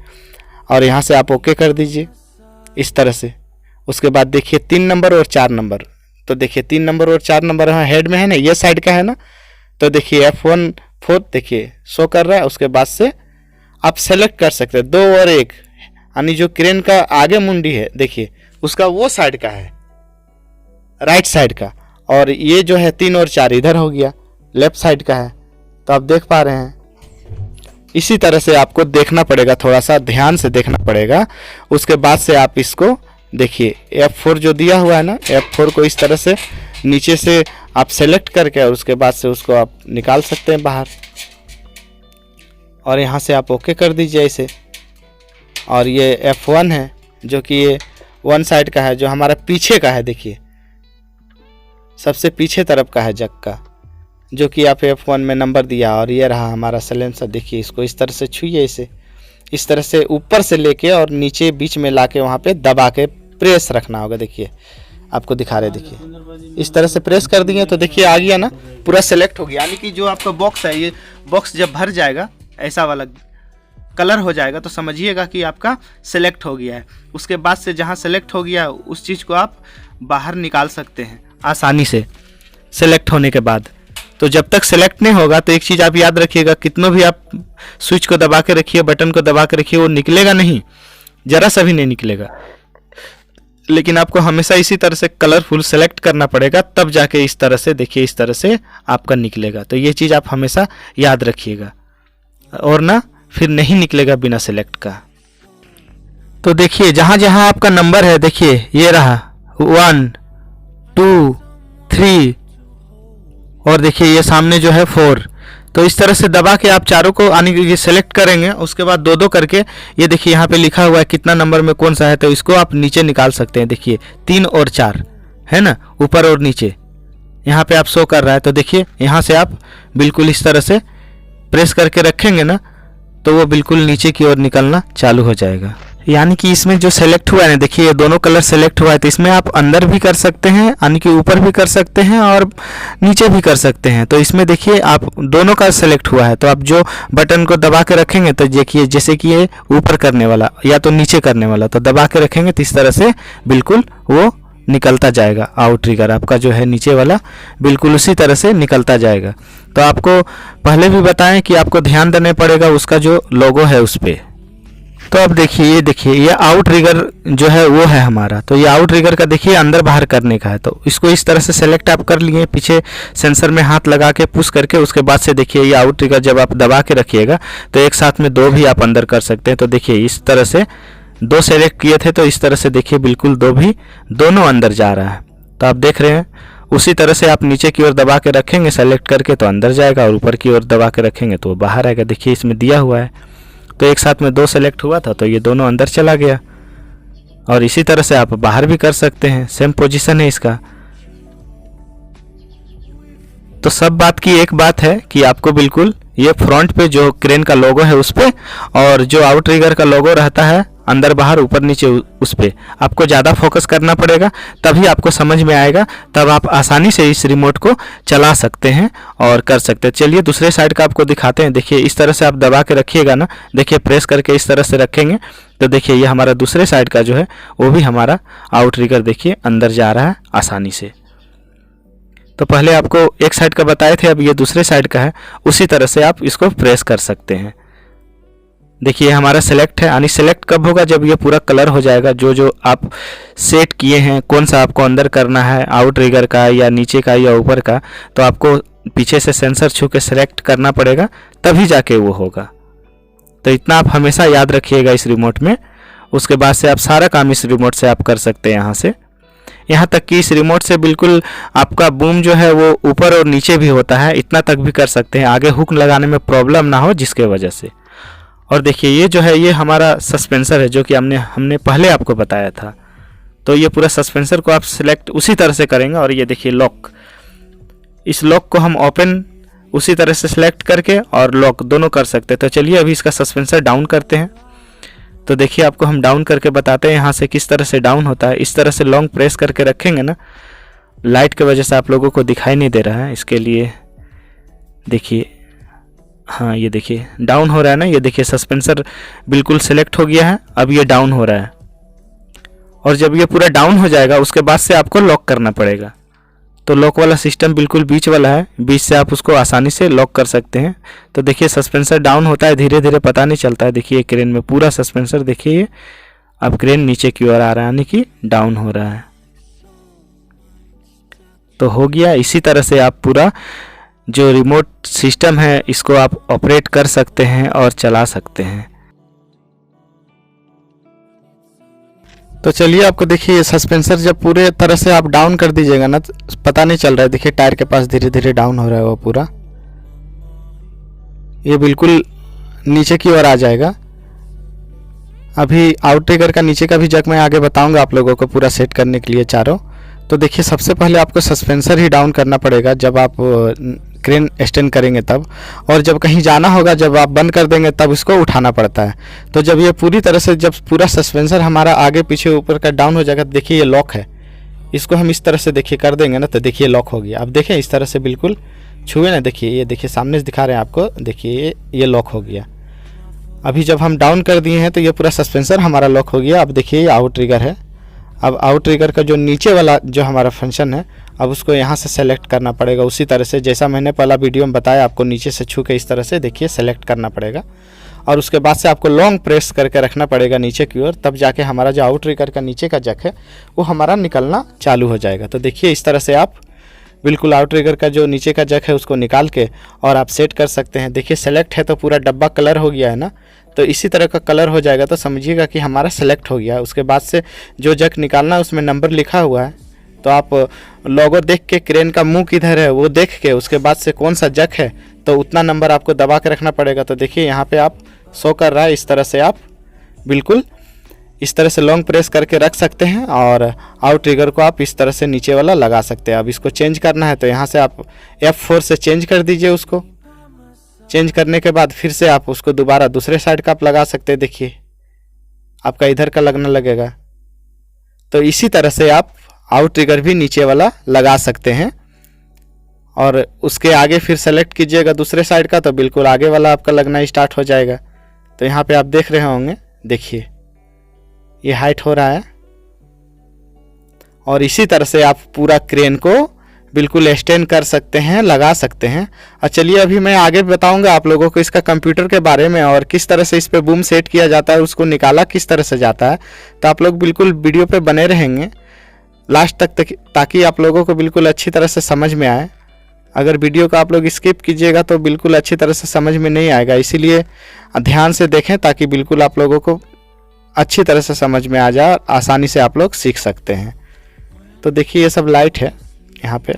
और यहाँ से आप ओके कर दीजिए इस तरह से। उसके बाद देखिए 3 नंबर और 4 नंबर, तो देखिए 3 नंबर और 4 नंबर यहाँ हेड में है ना, ये साइड का है ना। तो देखिए F1 4 देखिए शो कर रहा है। उसके बाद से आप सेलेक्ट कर सकते हैं 2 और 1, यानी जो क्रेन का आगे मुंडी है देखिए उसका वो साइड का है, राइट साइड का, और ये जो है 3 और 4 इधर हो गया, लेफ्ट साइड का है। तो आप देख पा रहे हैं इसी तरह से आपको देखना पड़ेगा, थोड़ा सा ध्यान से देखना पड़ेगा। उसके बाद से आप इसको देखिए F4 जो दिया हुआ है ना, F4 को इस तरह से नीचे से आप सेलेक्ट करके और उसके बाद से उसको आप निकाल सकते हैं बाहर। और यहाँ से आप ओके कर दीजिए इसे। और ये F1 है जो कि ये 1 साइड का है, जो हमारा पीछे का है, देखिए सबसे पीछे तरफ का है जग का, जो कि आप F1 में नंबर दिया। और ये रहा हमारा साइलेंसर, देखिए इसको इस तरह से छुइए, इसे इस तरह से ऊपर से लेके और नीचे बीच में लाके वहाँ पे दबा के प्रेस रखना होगा। देखिए आपको दिखा रहे, देखिए इस तरह से प्रेस कर दिए तो देखिए आ गया ना, पूरा सेलेक्ट हो गया। यानी कि जो आपका बॉक्स है, ये बॉक्स जब भर जाएगा ऐसा वाला कलर हो जाएगा तो समझिएगा कि आपका सेलेक्ट हो गया है। उसके बाद से जहाँ सेलेक्ट हो गया उस चीज़ को आप बाहर निकाल सकते हैं आसानी से सेलेक्ट होने के बाद। तो जब तक सेलेक्ट नहीं होगा तो एक चीज़ आप याद रखिएगा, कितना भी आप स्विच को दबा के रखिए, बटन को दबा के रखिए, वो निकलेगा नहीं, जरा सा भी नहीं निकलेगा। लेकिन आपको हमेशा इसी तरह से कलरफुल सेलेक्ट करना पड़ेगा, तब जाके इस तरह से देखिए इस तरह से आपका निकलेगा। तो ये चीज़ आप हमेशा याद रखिएगा, और ना फिर नहीं निकलेगा बिना सेलेक्ट का। तो देखिए जहाँ जहाँ आपका नंबर है, देखिए ये रहा 1 2 3 और देखिए ये सामने जो है 4। तो इस तरह से दबा के आप चारों को यानी कि ये सेलेक्ट करेंगे, उसके बाद दो दो करके ये देखिए यहाँ पे लिखा हुआ है कितना नंबर में कौन सा है, तो इसको आप नीचे निकाल सकते हैं। देखिए 3 और 4 है ना, ऊपर और नीचे यहाँ पे आप शो कर रहा है। तो देखिए यहाँ से आप बिल्कुल इस तरह से प्रेस करके रखेंगे ना, तो वो बिल्कुल नीचे की ओर निकलना चालू हो जाएगा। यानी कि इसमें जो सेलेक्ट हुआ है ना, देखिए ये दोनों कलर सेलेक्ट हुआ है, तो इसमें आप अंदर भी कर सकते हैं, यानी कि ऊपर भी कर सकते हैं और नीचे भी कर सकते हैं। तो इसमें देखिए आप दोनों का सेलेक्ट हुआ है, तो आप जो बटन को दबा के रखेंगे तो देखिए जैसे कि ये ऊपर करने वाला या तो नीचे करने वाला, तो दबा के रखेंगे तो इस तरह से बिल्कुल वो निकलता जाएगा। आउट ट्रिगर आपका जो है नीचे वाला बिल्कुल उसी तरह से निकलता जाएगा। तो आपको पहले भी बताएं कि आपको ध्यान देना पड़ेगा उसका जो लोगो है उस पर। तो अब देखिए ये आउट ट्रिगर जो है वो है हमारा। तो ये आउट ट्रिगर का देखिए अंदर बाहर करने का है, तो इसको इस तरह से सेलेक्ट आप कर लिए, पीछे सेंसर में हाथ लगा के पुश करके, उसके बाद से देखिए ये आउट ट्रिगर जब आप दबा के रखिएगा तो एक साथ में 2 भी आप अंदर कर सकते हैं। तो देखिए इस तरह से 2 सेलेक्ट किए थे, तो इस तरह से देखिए बिल्कुल 2 भी दोनों अंदर जा रहा है। तो आप देख रहे हैं उसी तरह से आप नीचे की ओर दबा के रखेंगे सेलेक्ट करके तो अंदर जाएगा, और ऊपर की ओर दबा के रखेंगे तो वो बाहर आएगा। देखिए इसमें दिया हुआ है, तो एक साथ में 2 सेलेक्ट हुआ था तो ये दोनों अंदर चला गया। और इसी तरह से आप बाहर भी कर सकते हैं, सेम पोजीशन है इसका। तो सब बात की एक बात है कि आपको बिल्कुल ये फ्रंट पे जो क्रेन का लोगो है उस पे, और जो आउट ट्रिगर का लोगो रहता है अंदर बाहर ऊपर नीचे उस पे आपको ज़्यादा फोकस करना पड़ेगा, तभी आपको समझ में आएगा, तब आप आसानी से इस रिमोट को चला सकते हैं और कर सकते हैं। चलिए दूसरे साइड का आपको दिखाते हैं। देखिए इस तरह से आप दबा के रखिएगा ना, देखिए प्रेस करके इस तरह से रखेंगे तो देखिए ये हमारा दूसरे साइड का जो है वो भी हमारा आउट ट्रिगर देखिए अंदर जा रहा है आसानी से। तो पहले आपको एक साइड का बताए थे, अब ये दूसरे साइड का है, उसी तरह से आप इसको प्रेस कर सकते हैं। देखिए हमारा सेलेक्ट है, यानी सेलेक्ट कब होगा, जब ये पूरा कलर हो जाएगा। जो जो आप सेट किए हैं, कौन सा आपको अंदर करना है, आउट ट्रिगर का या नीचे का या ऊपर का, तो आपको पीछे से सेंसर छू के सेलेक्ट करना पड़ेगा, तभी जाके वो होगा। तो इतना आप हमेशा याद रखिएगा इस रिमोट में। उसके बाद से आप सारा काम इस रिमोट से आप कर सकते हैं यहाँ से, यहाँ तक कि इस रिमोट से बिल्कुल आपका बूम जो है वो ऊपर और नीचे भी होता है, इतना तक भी कर सकते हैं, आगे हुक लगाने में प्रॉब्लम ना हो जिसके वजह से। और देखिए ये जो है ये हमारा सस्पेंसर है, जो कि हमने पहले आपको बताया था। तो ये पूरा सस्पेंसर को आप सिलेक्ट उसी तरह से करेंगे, और ये देखिए लॉक, इस लॉक को हम ओपन उसी तरह से सिलेक्ट करके और लॉक दोनों कर सकते हैं। तो चलिए अभी इसका सस्पेंसर डाउन करते हैं। तो देखिए आपको हम डाउन करके बताते हैं यहाँ से किस तरह से डाउन होता है। इस तरह से लॉन्ग प्रेस करके रखेंगे ना, लाइट की वजह से आप लोगों को दिखाई नहीं दे रहा है, इसके लिए देखिए, हाँ ये देखिए डाउन हो रहा है ना, ये देखिए सस्पेंसर बिल्कुल सेलेक्ट हो गया है, अब ये डाउन हो रहा है। और जब ये पूरा डाउन हो जाएगा उसके बाद से आपको लॉक करना पड़ेगा। तो लॉक वाला सिस्टम बिल्कुल बीच वाला है, बीच से आप उसको आसानी से लॉक कर सकते हैं। तो देखिए सस्पेंसर डाउन होता है धीरे धीरे, पता नहीं चलता है। देखिए क्रेन में पूरा सस्पेंसर देखिए ये अब क्रेन नीचे की ओर आ रहा है, यानी कि डाउन हो रहा है। तो हो गया। इसी तरह से आप पूरा जो रिमोट सिस्टम है इसको आप ऑपरेट कर सकते हैं और चला सकते हैं। तो चलिए आपको देखिए सस्पेंसर जब पूरे तरह से आप डाउन कर दीजिएगा ना, तो पता नहीं चल रहा है। देखिए टायर के पास धीरे धीरे डाउन हो रहा है वो पूरा, ये बिल्कुल नीचे की ओर आ जाएगा। अभी आउट ट्रिगर का नीचे का भी जग मैं आगे बताऊंगा आप लोगों को पूरा सेट करने के लिए चारों। तो देखिए सबसे पहले आपको सस्पेंसर ही डाउन करना पड़ेगा जब आप क्रेन एक्सटेंड करेंगे तब, और जब कहीं जाना होगा जब आप बंद कर देंगे तब इसको उठाना पड़ता है। तो जब ये पूरी तरह से जब पूरा सस्पेंसर हमारा आगे पीछे ऊपर का डाउन हो जाएगा, तो देखिए ये लॉक है, इसको हम इस तरह से देखिए कर देंगे ना, तो देखिए लॉक हो गया। अब देखिए इस तरह से बिल्कुल छुए ना, देखिए ये देखिए सामने से दिखा रहे हैं आपको, देखिए ये लॉक हो गया। अभी जब हम डाउन कर दिए हैं तो ये पूरा सस्पेंसर हमारा लॉक हो गया। अब देखिए ये आउट ट्रिगर है। अब आउट ट्रिगर का जो नीचे वाला जो हमारा फंक्शन है, अब उसको यहाँ से सेलेक्ट करना पड़ेगा उसी तरह से जैसा मैंने पहला वीडियो में बताया आपको। नीचे से छू के इस तरह से देखिए सेलेक्ट करना पड़ेगा, और उसके बाद से आपको लॉन्ग प्रेस करके रखना पड़ेगा नीचे की ओर, तब जाके हमारा जो आउट ट्रिगर का नीचे का जक है वो हमारा निकलना चालू हो जाएगा। तो देखिए इस तरह से आप बिल्कुल आउट ट्रिगर का जो नीचे का जक है उसको निकाल के और आप सेट कर सकते हैं। देखिए सेलेक्ट है तो पूरा डब्बा कलर हो गया है ना, तो इसी तरह का कलर हो जाएगा तो समझिएगा कि हमारा सेलेक्ट हो गया। उसके बाद से जो जग निकालना है उसमें नंबर लिखा हुआ है, तो आप लोगो देख के क्रेन का मुंह किधर है वो देख के उसके बाद से कौन सा जग है तो उतना नंबर आपको दबा के रखना पड़ेगा। तो देखिए यहाँ पे आप शो कर रहा है, इस तरह से आप बिल्कुल इस तरह से लॉन्ग प्रेस करके रख सकते हैं और आउट ट्रिगर को आप इस तरह से नीचे वाला लगा सकते हैं। अब इसको चेंज करना है तो यहाँ से आप F4 से चेंज कर दीजिए। उसको चेंज करने के बाद फिर से आप उसको दोबारा दूसरे साइड का आप लगा सकते हैं। देखिए आपका इधर का लगने लगेगा। तो इसी तरह से आप आउट ट्रिगर भी नीचे वाला लगा सकते हैं और उसके आगे फिर सेलेक्ट कीजिएगा दूसरे साइड का तो बिल्कुल आगे वाला आपका लगना स्टार्ट हो जाएगा। तो यहाँ पे आप देख रहे होंगे, देखिए ये हाइट हो रहा है और इसी तरह से आप पूरा क्रेन को बिल्कुल एक्सटेंड कर सकते हैं, लगा सकते हैं। और चलिए अभी मैं आगे बताऊंगा आप लोगों को इसका कंप्यूटर के बारे में और किस तरह से इस पे बूम सेट किया जाता है, उसको निकाला किस तरह से जाता है। तो आप लोग बिल्कुल वीडियो पे बने रहेंगे लास्ट तक ताकि आप लोगों को बिल्कुल अच्छी तरह से समझ में आए। अगर वीडियो को आप लोग स्किप कीजिएगा तो बिल्कुल अच्छी तरह से समझ में नहीं आएगा, इसीलिए ध्यान से देखें ताकि बिल्कुल आप लोगों को अच्छी तरह से समझ में आ जाए, आसानी से आप लोग सीख सकते हैं। तो देखिए ये सब लाइट है यहाँ पे।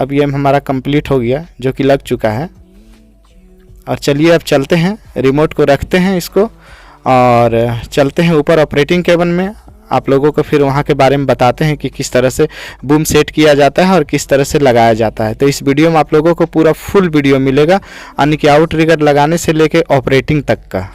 अब ये हमारा कंप्लीट हो गया जो कि लग चुका है। और चलिए अब चलते हैं, रिमोट को रखते हैं इसको और चलते हैं ऊपर ऑपरेटिंग केबिन में। आप लोगों को फिर वहाँ के बारे में बताते हैं कि किस तरह से बूम सेट किया जाता है और किस तरह से लगाया जाता है। तो इस वीडियो में आप लोगों को पूरा फुल वीडियो मिलेगा, यानी कि आउट ट्रिगर लगाने से लेके ऑपरेटिंग तक का।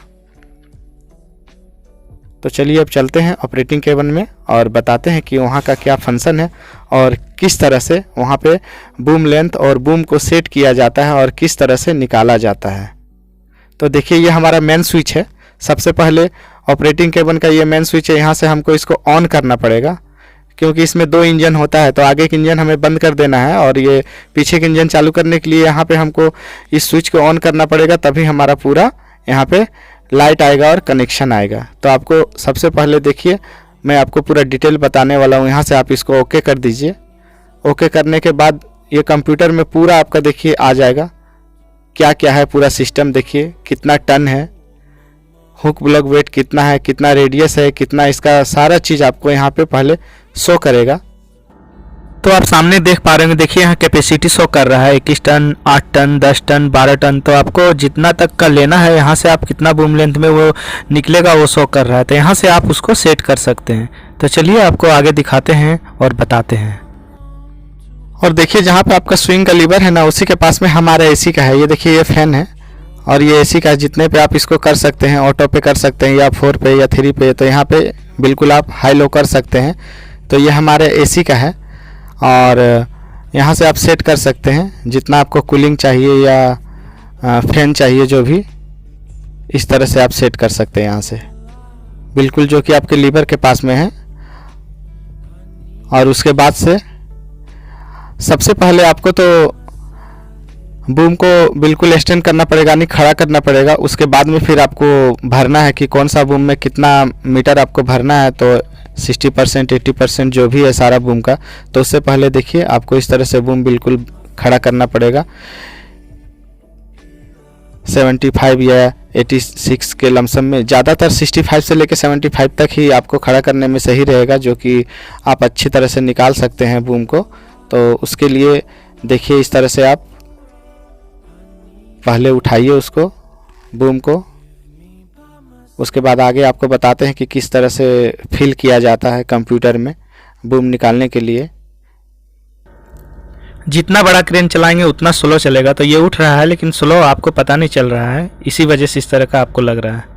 तो चलिए अब चलते हैं ऑपरेटिंग केबिन में और बताते हैं कि वहाँ का क्या फंक्शन है और किस तरह से वहाँ पे बूम लेंथ और बूम को सेट किया जाता है और किस तरह से निकाला जाता है। तो देखिए ये हमारा मेन स्विच है। सबसे पहले ऑपरेटिंग केबिन का ये मेन स्विच है, यहाँ से हमको इसको ऑन करना पड़ेगा क्योंकि इसमें 2 इंजन होता है। तो आगे का इंजन हमें बंद कर देना है और ये पीछे का इंजन चालू करने के लिए यहाँ पे हमको इस स्विच को ऑन करना पड़ेगा, तभी हमारा पूरा यहाँ पे लाइट आएगा और कनेक्शन आएगा। तो आपको सबसे पहले देखिए मैं आपको पूरा डिटेल बताने वाला हूँ। यहाँ से आप इसको ओके कर दीजिए। ओके करने के बाद ये कंप्यूटर में पूरा आपका देखिए आ जाएगा क्या क्या है पूरा सिस्टम। देखिए कितना टन है, हुक ब्लॉक वेट कितना है, कितना रेडियस है, कितना इसका सारा चीज़ आपको यहाँ पे पहले शो करेगा। तो आप सामने देख पा रहे होंगे, देखिए यहाँ कैपेसिटी शो कर रहा है 21 टन, 8 टन, 10 टन, 12 टन। तो आपको जितना तक का लेना है यहाँ से आप कितना बूम लेंथ में वो निकलेगा वो शो कर रहा है। तो यहाँ से आप उसको सेट कर सकते हैं। तो चलिए आपको आगे दिखाते हैं और बताते हैं। और देखिए जहाँ पे आपका स्विंग का लीवर है ना, उसी के पास में हमारा एसी का है। ये देखिए ये फैन है और ये एसी का जितने पे आप इसको कर सकते हैं, ऑटो पे कर सकते हैं या 4 पे या 3 पे। तो यहाँ पे बिल्कुल आप हाई लो कर सकते हैं। तो ये हमारे एसी का है और यहाँ से आप सेट कर सकते हैं जितना आपको कूलिंग चाहिए या फैन चाहिए, जो भी इस तरह से आप सेट कर सकते हैं यहाँ से बिल्कुल, जो कि आपके लीवर के पास में है। और उसके बाद से सबसे पहले आपको तो बूम को बिल्कुल एक्सटेंड करना पड़ेगा, नहीं खड़ा करना पड़ेगा। उसके बाद में फिर आपको भरना है कि कौन सा बूम में कितना मीटर आपको भरना है। तो 60% 80% जो भी है सारा बूम का। तो उससे पहले देखिए आपको इस तरह से बूम बिल्कुल खड़ा करना पड़ेगा 75 या 86 के लमसम में। ज़्यादातर 65 से लेकर 75 तक ही आपको खड़ा करने में सही रहेगा, जो कि आप अच्छी तरह से निकाल सकते हैं बूम को। तो उसके लिए देखिए इस तरह से आप पहले उठाइए उसको बूम को। उसके बाद आगे आपको बताते हैं कि किस तरह से फिल किया जाता है कंप्यूटर में बूम निकालने के लिए। जितना बड़ा क्रेन चलाएंगे उतना स्लो चलेगा। तो ये उठ रहा है लेकिन स्लो आपको पता नहीं चल रहा है, इसी वजह से इस तरह का आपको लग रहा है।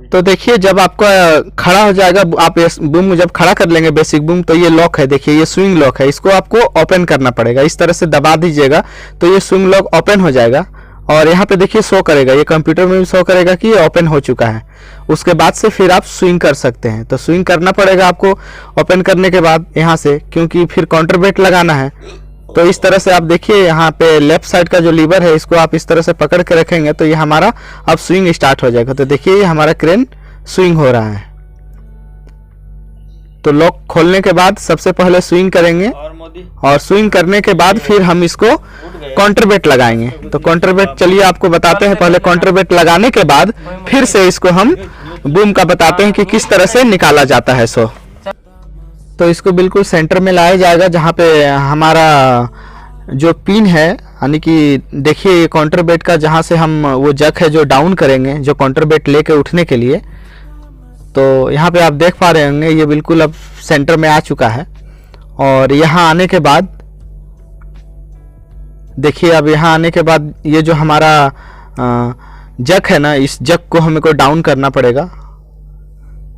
तो देखिए जब आपका खड़ा हो जाएगा, आप बूम जब खड़ा कर लेंगे बेसिक बूम, तो ये लॉक है, देखिए ये स्विंग लॉक है, इसको आपको ओपन करना पड़ेगा। इस तरह से दबा दीजिएगा तो ये स्विंग लॉक ओपन हो जाएगा और यहाँ पे देखिए शो करेगा, ये कंप्यूटर में भी शो करेगा कि ये ओपन हो चुका है। उसके बाद से फिर आप स्विंग कर सकते हैं। तो स्विंग करना पड़ेगा आपको ओपन करने के बाद यहाँ से, क्योंकि फिर काउंटर वेट लगाना है। तो इस तरह से आप देखिए यहाँ पे लेफ्ट साइड का जो लीवर है इसको आप इस तरह से पकड़ के रखेंगे तो ये हमारा अब स्विंग स्टार्ट हो जाएगा। तो देखिए ये हमारा क्रेन स्विंग हो रहा है। तो लॉक खोलने के बाद सबसे पहले स्विंग करेंगे और स्विंग करने के बाद फिर हम इसको काउंटरवेट लगाएंगे। तो काउंटरवेट चलिए आपको बताते हैं। पहले काउंटरवेट लगाने के बाद फिर से इसको हम बूम का बताते हैं कि किस तरह से निकाला जाता है। तो इसको बिल्कुल सेंटर में लाया जाएगा जहाँ पे हमारा जो पिन है, यानी कि देखिए ये काउंटरवेट का जहाँ से हम वो जग है जो डाउन करेंगे, जो काउंटरवेट लेके उठने के लिए। तो यहाँ पे आप देख पा रहे होंगे ये बिल्कुल अब सेंटर में आ चुका है। और यहाँ आने के बाद देखिए, अब यहाँ आने के बाद ये जो हमारा जग है ना, इस जग को हमको डाउन करना पड़ेगा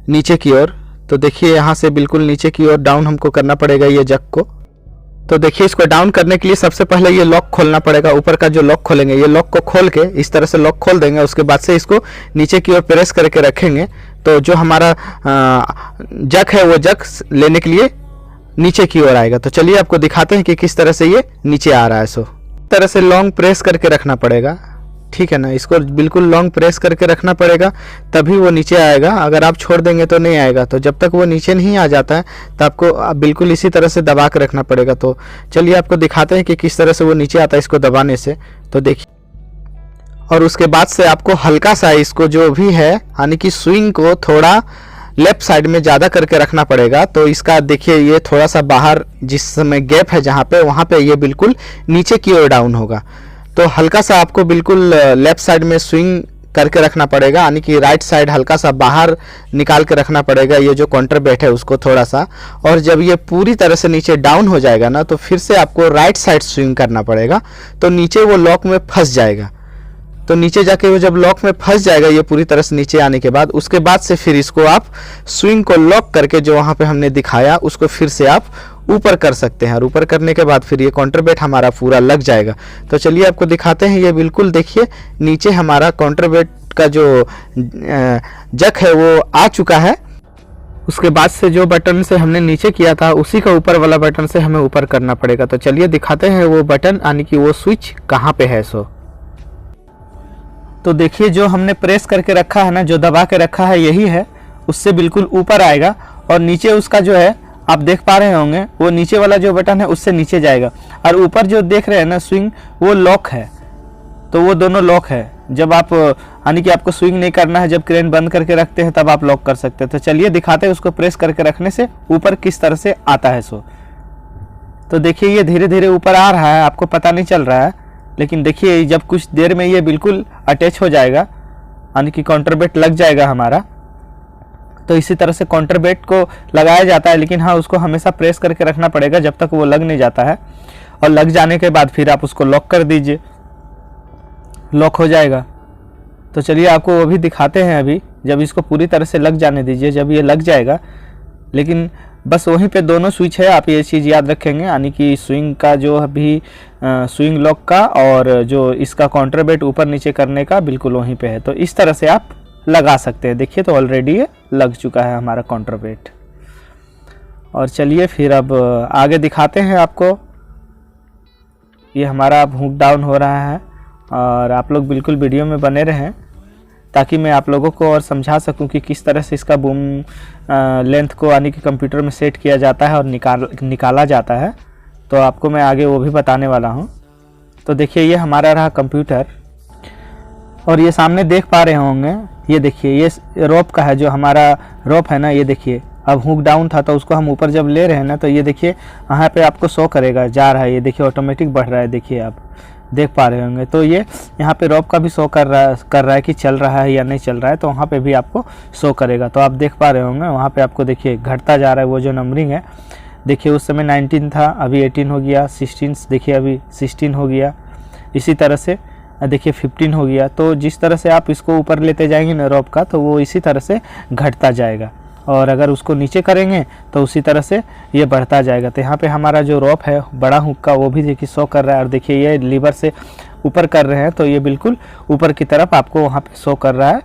नीचे की ओर। तो देखिए यहाँ से बिल्कुल नीचे की ओर डाउन हमको करना पड़ेगा ये जग को। तो देखिए इसको डाउन करने के लिए सबसे पहले ये लॉक खोलना पड़ेगा। ऊपर का जो लॉक खोलेंगे, ये लॉक को खोल के इस तरह से लॉक खोल देंगे। उसके बाद से इसको नीचे की ओर प्रेस करके रखेंगे। तो जो हमारा जग है वो जग लेने के लिए नीचे की ओर आएगा। तो चलिए आपको दिखाते हैं कि किस तरह से ये नीचे आ रहा है। इस तरह से लॉन्ग प्रेस करके रखना पड़ेगा, ठीक है ना। इसको बिल्कुल लॉन्ग प्रेस करके रखना पड़ेगा, तभी वो नीचे आएगा। अगर आप छोड़ देंगे तो नहीं आएगा। तो जब तक वो नीचे नहीं आ जाता है तो आपको बिल्कुल इसी तरह से दबा कर रखना पड़ेगा। तो चलिए आपको दिखाते हैं कि किस तरह से वो नीचे आता है इसको दबाने से। तो देखिए, और उसके बाद से आपको हल्का सा इसको जो भी है, यानी कि स्विंग को थोड़ा लेफ्ट साइड में ज़्यादा करके रखना पड़ेगा। तो इसका देखिए ये थोड़ा सा बाहर जिस समय गैप है जहाँ पे, वहाँ पे ये बिल्कुल नीचे की ओर डाउन होगा। तो हल्का सा आपको बिल्कुल लेफ्ट साइड में स्विंग करके रखना पड़ेगा, यानी कि राइट साइड हल्का सा बाहर निकाल के रखना पड़ेगा ये जो काउंटरवेट है उसको थोड़ा सा। और जब ये पूरी तरह से नीचे डाउन हो जाएगा ना, तो फिर से आपको राइट साइड स्विंग करना पड़ेगा। तो नीचे वो लॉक में फंस जाएगा। तो नीचे जाके वो जब लॉक में फंस जाएगा ये पूरी तरह से नीचे आने के बाद, उसके बाद से फिर इसको आप स्विंग को लॉक करके जो वहाँ पे हमने दिखाया उसको फिर से आप ऊपर कर सकते हैं। और ऊपर करने के बाद फिर ये काउंटरवेट हमारा पूरा लग जाएगा। तो चलिए आपको दिखाते हैं। ये बिल्कुल देखिए नीचे हमारा काउंटरवेट का जो जग है वो आ चुका है। उसके बाद से जो बटन से हमने नीचे किया था उसी का ऊपर वाला बटन से हमें ऊपर करना पड़ेगा। तो चलिए दिखाते हैं वो बटन, यानी कि वो स्विच कहाँ पे है। तो देखिए जो हमने प्रेस करके रखा है ना, जो दबा के रखा है यही है, उससे बिल्कुल ऊपर आएगा। और नीचे उसका जो है आप देख पा रहे होंगे, वो नीचे वाला जो बटन है उससे नीचे जाएगा। और ऊपर जो देख रहे हैं ना स्विंग, वो लॉक है। तो वो दोनों लॉक है। जब आप यानी कि आपको स्विंग नहीं करना है, जब क्रेन बंद करके रखते हैं तब आप लॉक कर सकते हैं। तो चलिए दिखाते हैं उसको प्रेस करके रखने से ऊपर किस तरह से आता है। तो देखिए ये धीरे धीरे ऊपर आ रहा है, आपको पता नहीं चल रहा है, लेकिन देखिए जब कुछ देर में ये बिल्कुल अटैच हो जाएगा, यानी कि काउंटरवेट लग जाएगा हमारा। तो इसी तरह से काउंटरवेट को लगाया जाता है, लेकिन हाँ उसको हमेशा प्रेस करके रखना पड़ेगा जब तक वो लग नहीं जाता है। और लग जाने के बाद फिर आप उसको लॉक कर दीजिए, लॉक हो जाएगा। तो चलिए आपको वो भी दिखाते हैं। अभी जब इसको पूरी तरह से लग जाने दीजिए, जब ये लग जाएगा, लेकिन बस वहीं पे दोनों स्विच है, आप ये चीज़ याद रखेंगे, यानी कि स्विंग का जो अभी स्विंग लॉक का और जो इसका काउंटरवेट ऊपर नीचे करने का बिल्कुल वहीं पे है। तो इस तरह से आप लगा सकते हैं। देखिए तो ऑलरेडी ये लग चुका है हमारा काउंटरवेट। और चलिए फिर अब आगे दिखाते हैं आपको। ये हमारा अब हुक डाउन हो रहा है और आप लोग बिल्कुल वीडियो में बने रहें ताकि मैं आप लोगों को और समझा सकूं कि किस तरह से इसका बूम लेंथ को यानी कि कंप्यूटर में सेट किया जाता है और निकाला जाता है। तो आपको मैं आगे वो भी बताने वाला हूं। तो देखिए ये हमारा रहा कंप्यूटर, और ये सामने देख पा रहे होंगे, ये देखिए ये रोप का है, जो हमारा रोप है ना, ये देखिए अब हुक डाउन था तो उसको हम ऊपर जब ले रहे हैं ना, तो ये देखिए यहाँ पे आपको शो करेगा जा रहा है। ये देखिए ऑटोमेटिक बढ़ रहा है, देखिए आप देख पा रहे होंगे। तो ये यहाँ पे रोप का भी शो कर रहा है कि चल रहा है या नहीं चल रहा है, तो वहाँ पे भी आपको शो करेगा। तो आप देख पा रहे होंगे वहाँ पे आपको देखिए घटता जा रहा है वो जो नंबरिंग है। देखिए उस समय 19 था, अभी 18 हो गया, 16 देखिए अभी 16 हो गया, इसी तरह से देखिए 15 हो गया। तो जिस तरह से आप इसको ऊपर लेते जाएंगे ना रोप का, तो वो इसी तरह से घटता जाएगा। और अगर उसको नीचे करेंगे तो उसी तरह से ये बढ़ता जाएगा। तो यहाँ पे हमारा जो रोप है बड़ा हुक का, वो भी देखिए शो कर रहा है। और देखिए ये लीवर से ऊपर कर रहे हैं तो ये बिल्कुल ऊपर की तरफ आपको वहाँ पे शो कर रहा है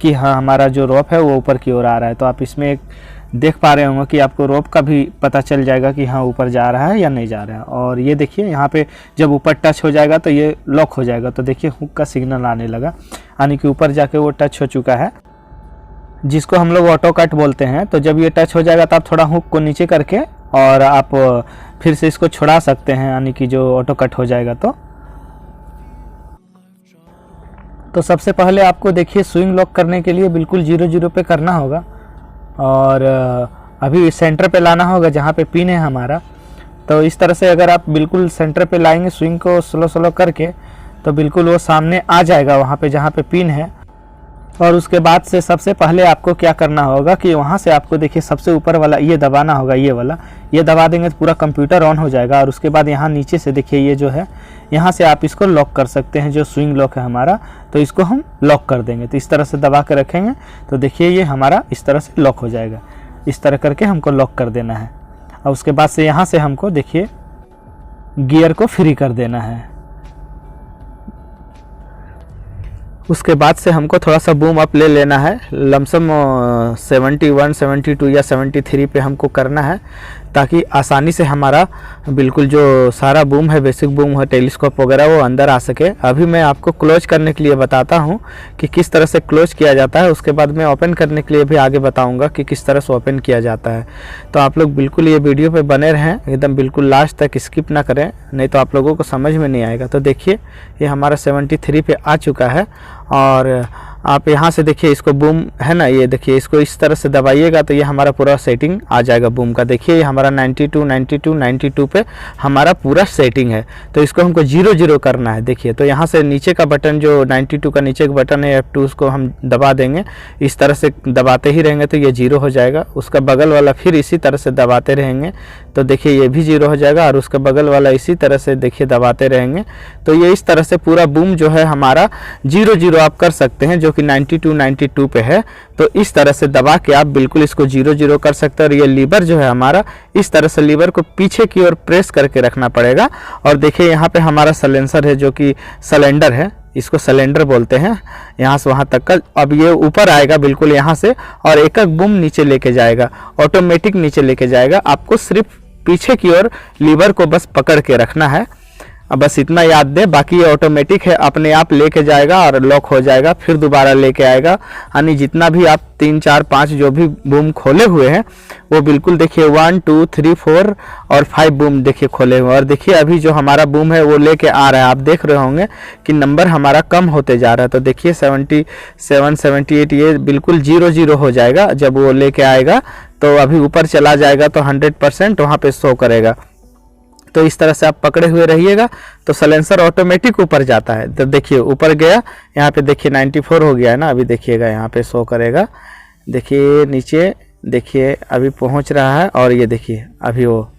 कि हाँ हमारा जो रोप है वो ऊपर की ओर आ रहा है। तो आप इसमें एक देख पा रहे होंगे कि आपको रोप का भी पता चल जाएगा कि हाँ ऊपर जा रहा है या नहीं जा रहा है। और ये देखिए यहाँ पे जब ऊपर टच हो जाएगा तो ये लॉक हो जाएगा। तो देखिए हुक का सिग्नल आने लगा, यानी कि ऊपर जाके वो टच हो चुका है, जिसको हम लोग ऑटो कट बोलते हैं। तो जब ये टच हो जाएगा तो आप थोड़ा हुक को नीचे करके और आप फिर से इसको छुड़ा सकते हैं, यानी कि जो ऑटो कट हो जाएगा तो तो सबसे पहले आपको देखिए स्विंग लॉक करने के लिए बिल्कुल 0 पे करना होगा और अभी सेंटर पे लाना होगा जहाँ पे पिन है हमारा। तो इस तरह से अगर आप बिल्कुल सेंटर पे लाएंगे स्विंग को स्लो करके तो बिल्कुल वो सामने आ जाएगा वहाँ पे जहाँ पे पिन है। और उसके बाद से सबसे पहले आपको क्या करना होगा कि वहाँ से आपको देखिए सबसे ऊपर वाला ये दबाना होगा, ये वाला, ये दबा देंगे तो पूरा कंप्यूटर ऑन हो जाएगा। और उसके बाद यहाँ नीचे से देखिए ये जो है यहाँ से आप इसको लॉक कर सकते हैं, जो स्विंग लॉक है हमारा, तो इसको हम लॉक कर देंगे। तो इस तरह से दबा के रखेंगे तो देखिए ये हमारा इस तरह से लॉक हो जाएगा। इस तरह करके हमको लॉक कर देना है। और उसके बाद से यहाँ से हमको देखिए गियर को फ्री कर देना है। उसके बाद से हमको थोड़ा सा बूम अप ले लेना है, लमसम 71, 72 या 73 पे हमको करना है, ताकि आसानी से हमारा बिल्कुल जो सारा बूम है, बेसिक बूम है, टेलीस्कोप वगैरह, वो अंदर आ सके। अभी मैं आपको क्लोज करने के लिए बताता हूँ कि किस तरह से क्लोज किया जाता है। उसके बाद मैं ओपन करने के लिए भी आगे बताऊँगा कि किस तरह से ओपन किया जाता है। तो आप लोग बिल्कुल ये वीडियो पे बने रहें, एकदम बिल्कुल लास्ट तक स्किप ना करें, नहीं तो आप लोगों को समझ में नहीं आएगा। तो देखिए ये हमारा 73 पे आ चुका है। और आप यहाँ से देखिए इसको बूम है ना, ये देखिए इसको इस तरह से दबाइएगा तो ये हमारा पूरा सेटिंग आ जाएगा बूम का। देखिए ये हमारा 92 पे हमारा पूरा सेटिंग है। तो इसको हमको 0 करना है। देखिए तो यहाँ से नीचे का बटन जो 92 का नीचे का बटन है F2, उसको हम दबा देंगे। इस तरह से दबाते ही रहेंगे तो ये 0 हो जाएगा। उसका बगल वाला फिर इसी तरह से दबाते रहेंगे तो देखिए ये भी 0 हो जाएगा। और उसका बगल वाला इसी तरह से देखिए दबाते रहेंगे तो ये इस तरह से पूरा बूम जो है हमारा 0 आप कर सकते हैं, जो कि 92 पे है। तो इस तरह से दबा के आप बिल्कुल इसको 0 कर सकते हैं। और ये लीवर जो है हमारा, इस तरह से लीवर को पीछे की ओर प्रेस करके रखना पड़ेगा। और देखिए यहाँ पे हमारा सलेंसर है, जो कि सिलेंडर है, इसको सिलेंडर बोलते हैं, यहाँ से वहाँ तक का। अब ये ऊपर आएगा बिल्कुल यहाँ से और एक एक बूम नीचे लेके जाएगा, ऑटोमेटिक नीचे लेके जाएगा। आपको सिर्फ पीछे की ओर लीवर को बस पकड़ के रखना है। अब बस इतना याद दें, बाकी ये ऑटोमेटिक है, अपने आप लेके जाएगा और लॉक हो जाएगा, फिर दोबारा लेके आएगा। यानी जितना भी आप 3, 4, 5 जो भी बूम खोले हुए हैं वो बिल्कुल देखिए 1, 2, 3, 4 और 5 बूम देखिए खोले हुए। और देखिए अभी जो हमारा बूम है वो लेके आ रहा है, आप देख रहे होंगे कि नंबर हमारा कम होते जा रहा है। तो देखिए 77, 78 ये बिल्कुल 0 हो जाएगा जब वो लेके आएगा। तो अभी ऊपर चला जाएगा तो 100% वहाँ पे शो करेगा। तो इस तरह से आप पकड़े हुए रहिएगा तो सलेंसर ऑटोमेटिक ऊपर जाता है। तो देखिए ऊपर गया, यहाँ पे देखिए 94 हो गया है ना, अभी देखिएगा यहाँ पे शो करेगा। देखिए नीचे देखिए अभी पहुँच रहा है और ये देखिए अभी वो,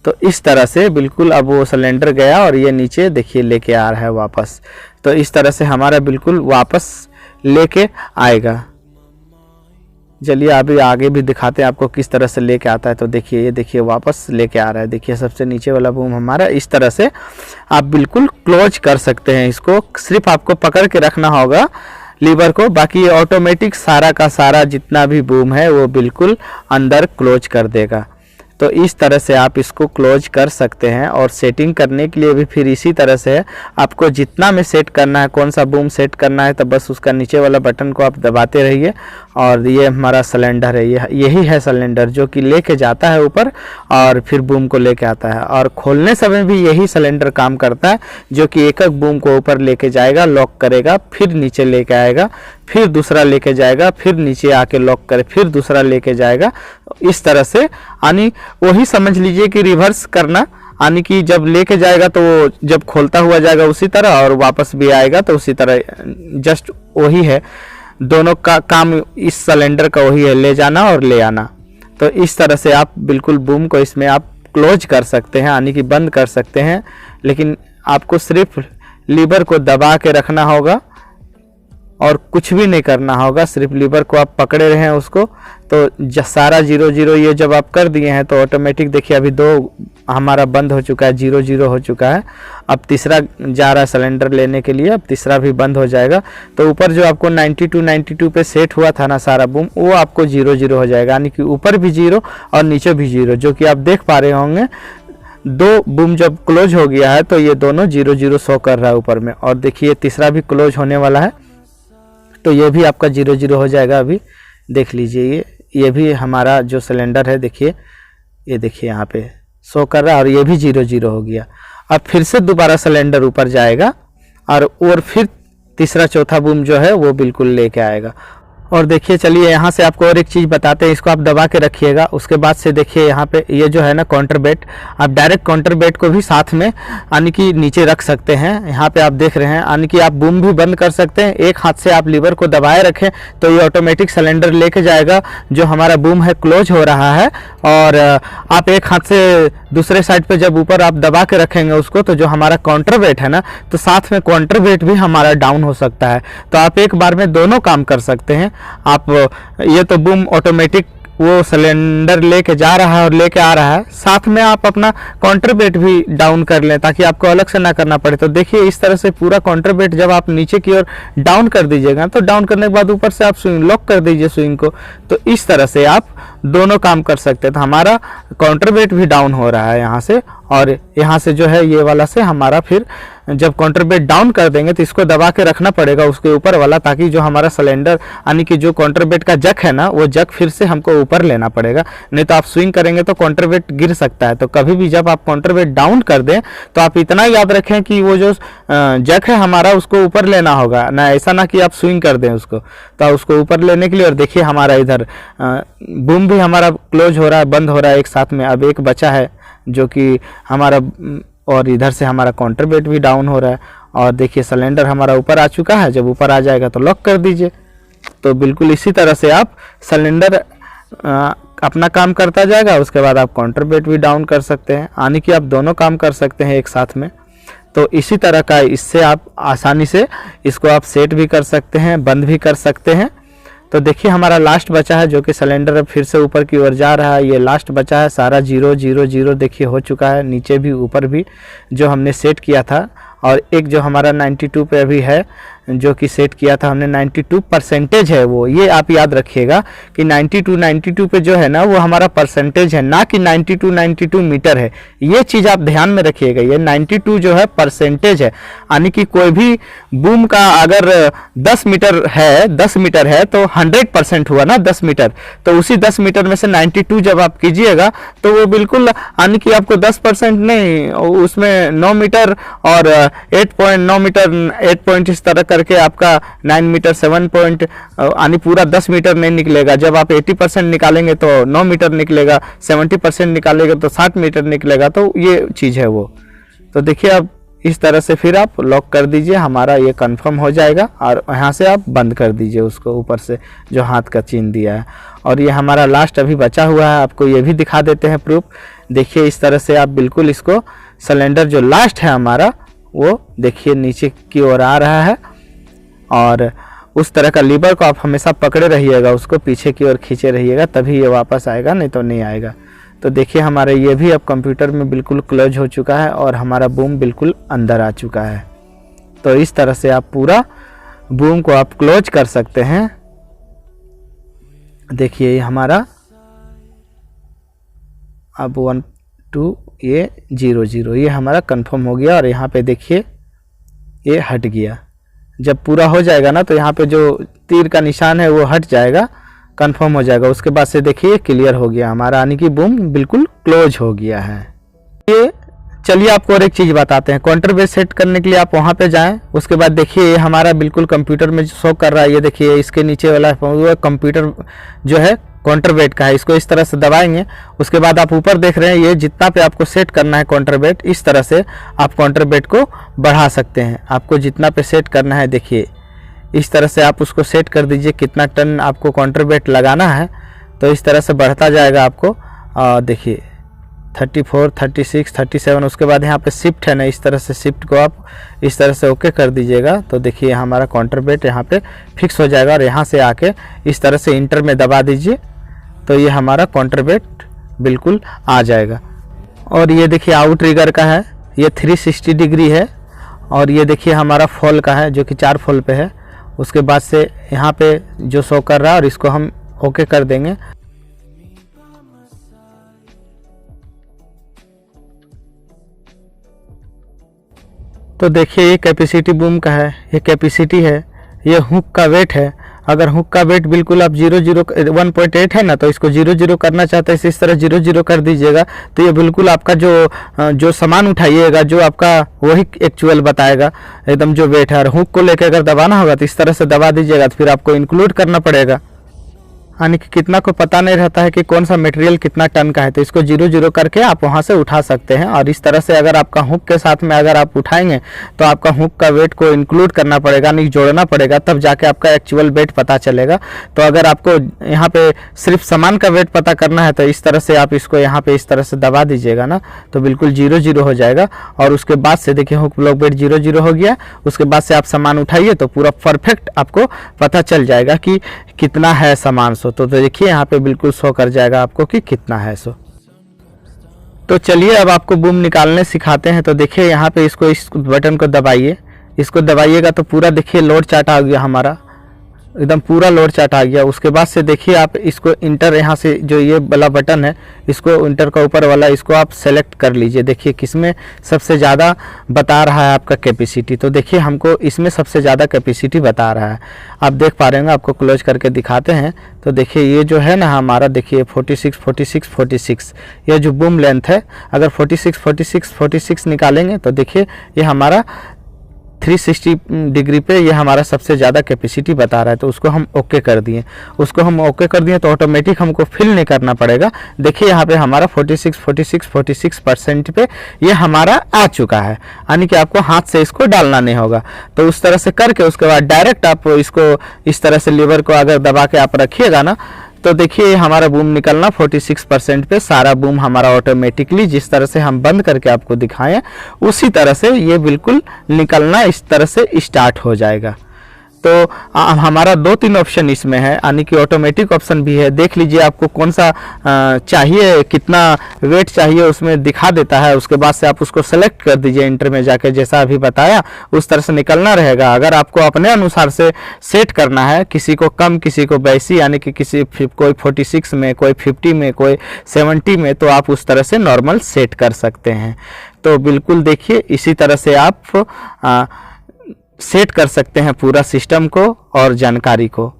तो इस तरह से बिल्कुल अब वो सिलेंडर गया और ये नीचे देखिए लेके आ रहा है वापस। तो इस तरह से हमारा बिल्कुल वापस लेके आएगा। चलिए अभी आगे भी दिखाते हैं आपको किस तरह से लेके आता है। तो देखिए ये देखिए वापस लेके आ रहा है। देखिए सबसे नीचे वाला बूम हमारा, इस तरह से आप बिल्कुल क्लोज कर सकते हैं इसको। सिर्फ आपको पकड़ के रखना होगा लीवर को, बाकी ये ऑटोमेटिक सारा का सारा जितना भी बूम है वो बिल्कुल अंदर क्लोज कर देगा। तो इस तरह से आप इसको क्लोज कर सकते हैं। और सेटिंग करने के लिए भी फिर इसी तरह से है, आपको जितना में सेट करना है, कौन सा बूम सेट करना है, तो बस उसका नीचे वाला बटन को आप दबाते रहिए। और ये हमारा सिलेंडर है, यही है सिलेंडर जो कि लेके जाता है ऊपर और फिर बूम को लेके आता है। और खोलने समय भी यही सिलेंडर काम करता है, जो कि एक एक बूम को ऊपर लेके जाएगा, लॉक करेगा, फिर नीचे लेके आएगा, फिर दूसरा लेके जाएगा, फिर नीचे आके लॉक करे, फिर दूसरा लेके जाएगा। इस तरह से यानी वही समझ लीजिए कि रिवर्स करना, यानी कि जब लेके जाएगा तो वो जब खोलता हुआ जाएगा उसी तरह, और वापस भी आएगा तो उसी तरह। जस्ट वही है, दोनों का काम इस सिलेंडर का वही है, ले जाना और ले आना। तो इस तरह से आप बिल्कुल बूम को इसमें आप क्लोज कर सकते हैं, यानी कि बंद कर सकते हैं। लेकिन आपको सिर्फ लीवर को दबा के रखना होगा और कुछ भी नहीं करना होगा, सिर्फ लीवर को आप पकड़े रहें उसको। तो सारा 0 ये जब आप कर दिए हैं तो ऑटोमेटिक देखिए अभी 2 हमारा बंद हो चुका है, 0 हो चुका है। अब तीसरा जा रहा है सिलेंडर लेने के लिए, अब तीसरा भी बंद हो जाएगा। तो ऊपर जो आपको 92 पे सेट हुआ था ना सारा बूम, वो आपको 0 हो जाएगा, यानी कि ऊपर भी 0 और नीचे भी 0, जो कि आप देख पा रहे होंगे। 2 बूम जब क्लोज हो गया है तो ये दोनों 0 शो कर रहा है ऊपर में। और देखिए तीसरा भी क्लोज होने वाला है तो ये भी आपका 0 हो जाएगा। अभी देख लीजिए ये भी हमारा जो सिलेंडर है, देखिए ये देखिए यहाँ पे शो कर रहा है और ये भी 0 हो गया। अब फिर से दोबारा सिलेंडर ऊपर जाएगा और फिर तीसरा चौथा बूम जो है वो बिल्कुल लेके आएगा। और देखिए चलिए यहाँ से आपको और एक चीज़ बताते हैं, इसको आप दबा के रखिएगा। उसके बाद से देखिए यहाँ पे ये जो है ना काउंटर बेट, आप डायरेक्ट काउंटर बेट को भी साथ में यानी कि नीचे रख सकते हैं। यहाँ पे आप देख रहे हैं यानी कि आप बूम भी बंद कर सकते हैं। एक हाथ से आप लीवर को दबाए रखें तो ये ऑटोमेटिक सिलेंडर लेके जाएगा, जो हमारा बूम है क्लोज हो रहा है। और आप एक हाथ से दूसरे साइड पे जब ऊपर आप दबा के रखेंगे उसको, तो जो हमारा काउंटर वेट है ना, तो साथ में काउंटर वेट भी हमारा डाउन हो सकता है। तो आप एक बार में दोनों काम कर सकते हैं। आप ये तो बूम ऑटोमेटिक वो सिलेंडर लेके जा रहा है और लेके आ रहा है, साथ में आप अपना काउंटर वेट भी डाउन कर लें ताकि आपको अलग से ना करना पड़े। तो देखिए इस तरह से पूरा काउंटर वेट जब आप नीचे की ओर डाउन कर दीजिएगा, तो डाउन करने के बाद ऊपर से आप स्विंग लॉक कर दीजिए स्विंग को, तो इस तरह से आप दोनों काम कर सकते हैं। तो हमारा काउंटर वेट भी डाउन हो रहा है यहाँ से, और यहाँ से जो है ये वाला से हमारा फिर जब काउंटर वेट डाउन कर देंगे तो इसको दबा के रखना पड़ेगा उसके ऊपर वाला, ताकि जो हमारा सिलेंडर यानी कि जो काउंटर वेट का जक है ना, वो जक फिर से हमको ऊपर लेना पड़ेगा। नहीं तो आप स्विंग करेंगे तो काउंटर वेट गिर सकता है। तो कभी भी जब आप काउंटर वेट डाउन कर दें तो आप इतना याद रखें कि वो जो जक है हमारा उसको ऊपर लेना होगा ना, ऐसा ना कि आप स्विंग कर दें उसको। तो उसको ऊपर लेने के लिए, और देखिए हमारा इधर बूम भी हमारा क्लोज हो रहा है, बंद हो रहा है एक साथ में। अब एक बचा है जो कि हमारा, और इधर से हमारा काउंटर वेट भी डाउन हो रहा है। और देखिए सिलेंडर हमारा ऊपर आ चुका है, जब ऊपर आ जाएगा तो लॉक कर दीजिए। तो बिल्कुल इसी तरह से आप सिलेंडर अपना काम करता जाएगा, उसके बाद आप काउंटर वेट भी डाउन कर सकते हैं, यानी कि आप दोनों काम कर सकते हैं एक साथ में। तो इसी तरह का इससे आप आसानी से इसको आप सेट भी कर सकते हैं, बंद भी कर सकते हैं। तो देखिए हमारा लास्ट बचा है जो कि सिलेंडर अब फिर से ऊपर की ओर जा रहा है। ये लास्ट बचा है, सारा 0 0 0 देखिए हो चुका है, नीचे भी ऊपर भी जो हमने सेट किया था। और एक जो हमारा 92 पे अभी है जो कि सेट किया था हमने, 92% है वो। ये आप याद रखिएगा कि 92 पे जो है ना वो हमारा परसेंटेज है, ना कि 92 मीटर है। ये चीज़ आप ध्यान में रखिएगा, ये 92 जो है परसेंटेज है। यानी कि कोई भी बूम का अगर 10 मीटर है तो 100% हुआ ना 10 मीटर। तो उसी 10 मीटर में से 92 जब आप कीजिएगा तो वो बिल्कुल, यानी कि आपको 10% नहीं, उसमें 9 मीटर और 8.9 मीटर 8 पॉइंट इस तरह करके आपका 9 मीटर 7 पॉइंट, यानी पूरा 10 मीटर नहीं निकलेगा। जब आप 80% निकालेंगे तो 9 मीटर निकलेगा, 70% निकालेंगे तो 60 मीटर निकलेगा। तो ये चीज़ है वो। तो देखिए अब इस तरह से फिर आप लॉक कर दीजिए, हमारा ये कंफर्म हो जाएगा। और यहाँ से आप बंद कर दीजिए उसको ऊपर से जो हाथ का चिन्ह दिया है। और ये हमारा लास्ट अभी बचा हुआ है, आपको ये भी दिखा देते हैं प्रूफ। देखिए इस तरह से आप बिल्कुल इसको, सिलेंडर जो लास्ट है हमारा वो देखिए नीचे की ओर आ रहा है। और उस तरह का लीवर को आप हमेशा पकड़े रहिएगा, उसको पीछे की ओर खींचे रहिएगा, तभी ये वापस आएगा, नहीं तो नहीं आएगा। तो देखिए हमारे ये भी अब कंप्यूटर में बिल्कुल क्लोज हो चुका है और हमारा बूम बिल्कुल अंदर आ चुका है। तो इस तरह से आप पूरा बूम को आप क्लोज कर सकते हैं। देखिए ये हमारा अब 1 2 ये 0 0 ये हमारा कंफर्म हो गया। और यहाँ पे देखिए ये हट गया। जब पूरा हो जाएगा ना तो यहाँ पे जो तीर का निशान है वो हट जाएगा, कंफर्म हो जाएगा। उसके बाद से देखिए क्लियर हो गया हमारा, यानी कि बूम बिल्कुल क्लोज हो गया है। ये चलिए आपको और एक चीज़ बताते हैं। काउंटर वेट सेट करने के लिए आप वहाँ पे जाएं, उसके बाद देखिए ये हमारा बिल्कुल कंप्यूटर में शो कर रहा है। ये देखिए इसके नीचे वाला कंप्यूटर जो है काउंटर वेट का है, इसको इस तरह से दबाएंगे। उसके बाद आप ऊपर देख रहे हैं ये जितना पे आपको सेट करना है काउंटर वेट, इस तरह से आप काउंटर वेट को बढ़ा सकते हैं। आपको जितना पे सेट करना है देखिए इस तरह से आप उसको सेट कर दीजिए, कितना टन आपको काउंटर वेट लगाना है। तो इस तरह से बढ़ता जाएगा आपको। देखिए 34 36 37, उसके बाद यहाँ पे शिफ्ट है ना, इस तरह से शिफ्ट को आप इस तरह से ओके कर दीजिएगा। तो देखिए हमारा काउंटर वेट यहाँ पे फिक्स हो जाएगा। और यहाँ से आके इस तरह से इंटर में दबा दीजिए, तो ये हमारा काउंटर वेट बिल्कुल आ जाएगा। और ये देखिए आउट ट्रिगर का है, ये 360 डिग्री है। और ये देखिए हमारा फॉल का है जो कि 4 फॉल पे है। उसके बाद से यहाँ पे जो शो कर रहा है, और इसको हम ओके कर देंगे। तो देखिए ये कैपेसिटी बूम का है, ये कैपेसिटी है, ये हुक का वेट है। अगर हुक का वेट बिल्कुल आप 1.8 है ना, तो इसको 0 करना चाहते हैं इस तरह 0 कर दीजिएगा, तो ये बिल्कुल आपका जो सामान उठाइएगा जो आपका वही एक्चुअल बताएगा एकदम जो वेट है। और हुक को लेकर अगर दबाना होगा तो इस तरह से दबा दीजिएगा, तो फिर आपको इंक्लूड करना पड़ेगा। यानी कि कितना को पता नहीं रहता है कि कौन सा मटेरियल कितना टन का है, तो इसको 0 करके आप वहाँ से उठा सकते हैं। और इस तरह से अगर आपका हुक के साथ में अगर आप उठाएंगे तो आपका हुक का वेट को इंक्लूड करना पड़ेगा, नहीं जोड़ना पड़ेगा, तब जाके आपका एक्चुअल वेट पता चलेगा। तो अगर आपको यहाँ पे सिर्फ सामान का वेट पता करना है तो इस तरह से आप इसको यहाँ पे इस तरह से दबा दीजिएगा ना, तो बिल्कुल 0 हो जाएगा। और उसके बाद से देखिए हुक ब्लॉक वेट 0 हो गया। उसके बाद से आप सामान उठाइए तो पूरा परफेक्ट आपको पता चल जाएगा कि कितना है सामान। तो देखिए यहाँ पे बिल्कुल शो कर जाएगा आपको कि कितना है सो। तो चलिए अब आपको बूम निकालने सिखाते हैं। तो देखिए यहाँ पे इसको इस बटन को दबाइए, इसको दबाइएगा तो पूरा देखिए लोड चार्ट आ गया, हमारा एकदम पूरा लोड चार्ट आ गया। उसके बाद से देखिए आप इसको इंटर, यहाँ से जो ये वाला बटन है इसको इंटर का ऊपर वाला इसको आप सेलेक्ट कर लीजिए। देखिए किसमें सबसे ज़्यादा बता रहा है आपका कैपेसिटी, तो देखिए हमको इसमें सबसे ज़्यादा कैपेसिटी बता रहा है। आप देख पा रहे होंगे, आपको क्लोज करके दिखाते हैं। तो देखिए ये जो है ना हमारा, देखिए 46 ये जो बूम लेंथ है, अगर 46 निकालेंगे तो देखिए ये हमारा 360 डिग्री पे ये हमारा सबसे ज़्यादा कैपेसिटी बता रहा है। तो उसको हम ओके कर दिए, तो ऑटोमेटिक हमको फिल नहीं करना पड़ेगा। देखिए यहाँ पे हमारा 46% पे ये हमारा आ चुका है, यानी कि आपको हाथ से इसको डालना नहीं होगा। तो उस तरह से करके उसके बाद डायरेक्ट आप इसको इस तरह से लीवर को अगर दबा के आप रखिएगा ना, तो देखिए हमारा बूम निकलना 46% पे सारा बूम हमारा ऑटोमेटिकली जिस तरह से हम बंद करके आपको दिखाएं उसी तरह से ये बिल्कुल निकलना इस तरह से स्टार्ट हो जाएगा। तो हमारा 2-3 ऑप्शन इसमें है, यानी कि ऑटोमेटिक ऑप्शन भी है। देख लीजिए आपको कौन सा चाहिए, कितना वेट चाहिए उसमें दिखा देता है। उसके बाद से आप उसको सेलेक्ट कर दीजिए इंटर में जाके, जैसा अभी बताया उस तरह से निकलना रहेगा। अगर आपको अपने अनुसार से सेट करना है, किसी को कम किसी को वैसी, यानी कि कोई 46 में, कोई 50 में, कोई 70 में, तो आप उस तरह से नॉर्मल सेट कर सकते हैं। तो बिल्कुल देखिए इसी तरह से आप सेट कर सकते हैं पूरा सिस्टम को और जानकारी को।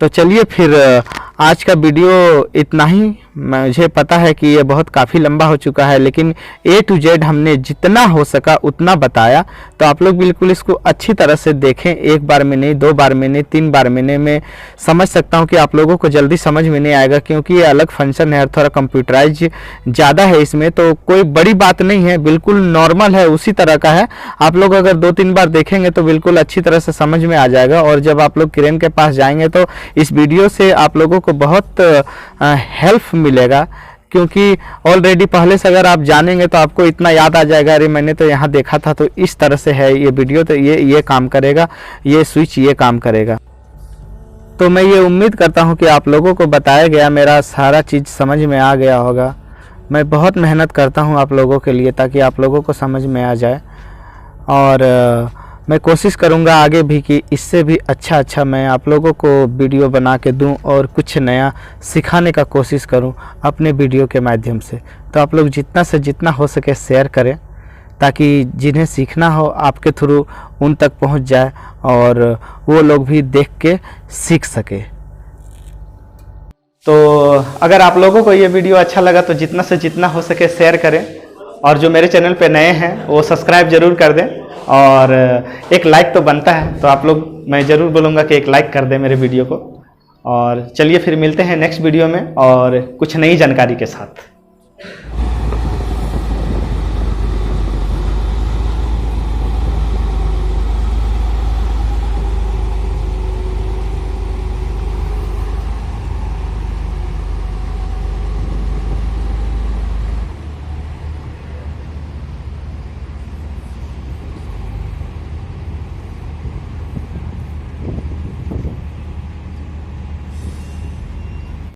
तो चलिए फिर आज का वीडियो इतना ही। मुझे पता है कि ये बहुत काफ़ी लंबा हो चुका है, लेकिन A to Z हमने जितना हो सका उतना बताया। तो आप लोग बिल्कुल इसको अच्छी तरह से देखें, एक बार में नहीं, 2 बार में नहीं, 3 बार में नहीं। मैं समझ सकता हूँ कि आप लोगों को जल्दी समझ में नहीं आएगा, क्योंकि ये अलग फंक्शन है, थोड़ा कंप्यूटराइज ज़्यादा है इसमें। तो कोई बड़ी बात नहीं है, बिल्कुल नॉर्मल है, उसी तरह का है। आप लोग अगर 2-3 बार देखेंगे तो बिल्कुल अच्छी तरह से समझ में आ जाएगा। और जब आप लोग क्रेन के पास जाएंगे तो इस वीडियो से आप लोगों को बहुत हेल्प मिलेगा, क्योंकि ऑलरेडी पहले से अगर आप जानेंगे तो आपको इतना याद आ जाएगा, अरे मैंने तो यहाँ देखा था। तो इस तरह से है ये वीडियो, तो ये काम करेगा, ये स्विच ये काम करेगा। तो मैं ये उम्मीद करता हूँ कि आप लोगों को बताया गया मेरा सारा चीज़ समझ में आ गया होगा। मैं बहुत मेहनत करता हूँ आप लोगों के लिए, ताकि आप लोगों को समझ में आ जाए। और मैं कोशिश करूंगा आगे भी कि इससे भी अच्छा मैं आप लोगों को वीडियो बना के दूं और कुछ नया सिखाने का कोशिश करूं अपने वीडियो के माध्यम से। तो आप लोग जितना से जितना हो सके शेयर करें, ताकि जिन्हें सीखना हो आपके थ्रू उन तक पहुंच जाए और वो लोग भी देख के सीख सके। तो अगर आप लोगों को ये वीडियो अच्छा लगा तो जितना से जितना हो सके शेयर करें, और जो मेरे चैनल पे नए हैं वो सब्सक्राइब ज़रूर कर दें, और एक लाइक तो बनता है। तो आप लोग, मैं ज़रूर बोलूँगा कि एक लाइक कर दें मेरे वीडियो को। और चलिए फिर मिलते हैं नेक्स्ट वीडियो में और कुछ नई जानकारी के साथ।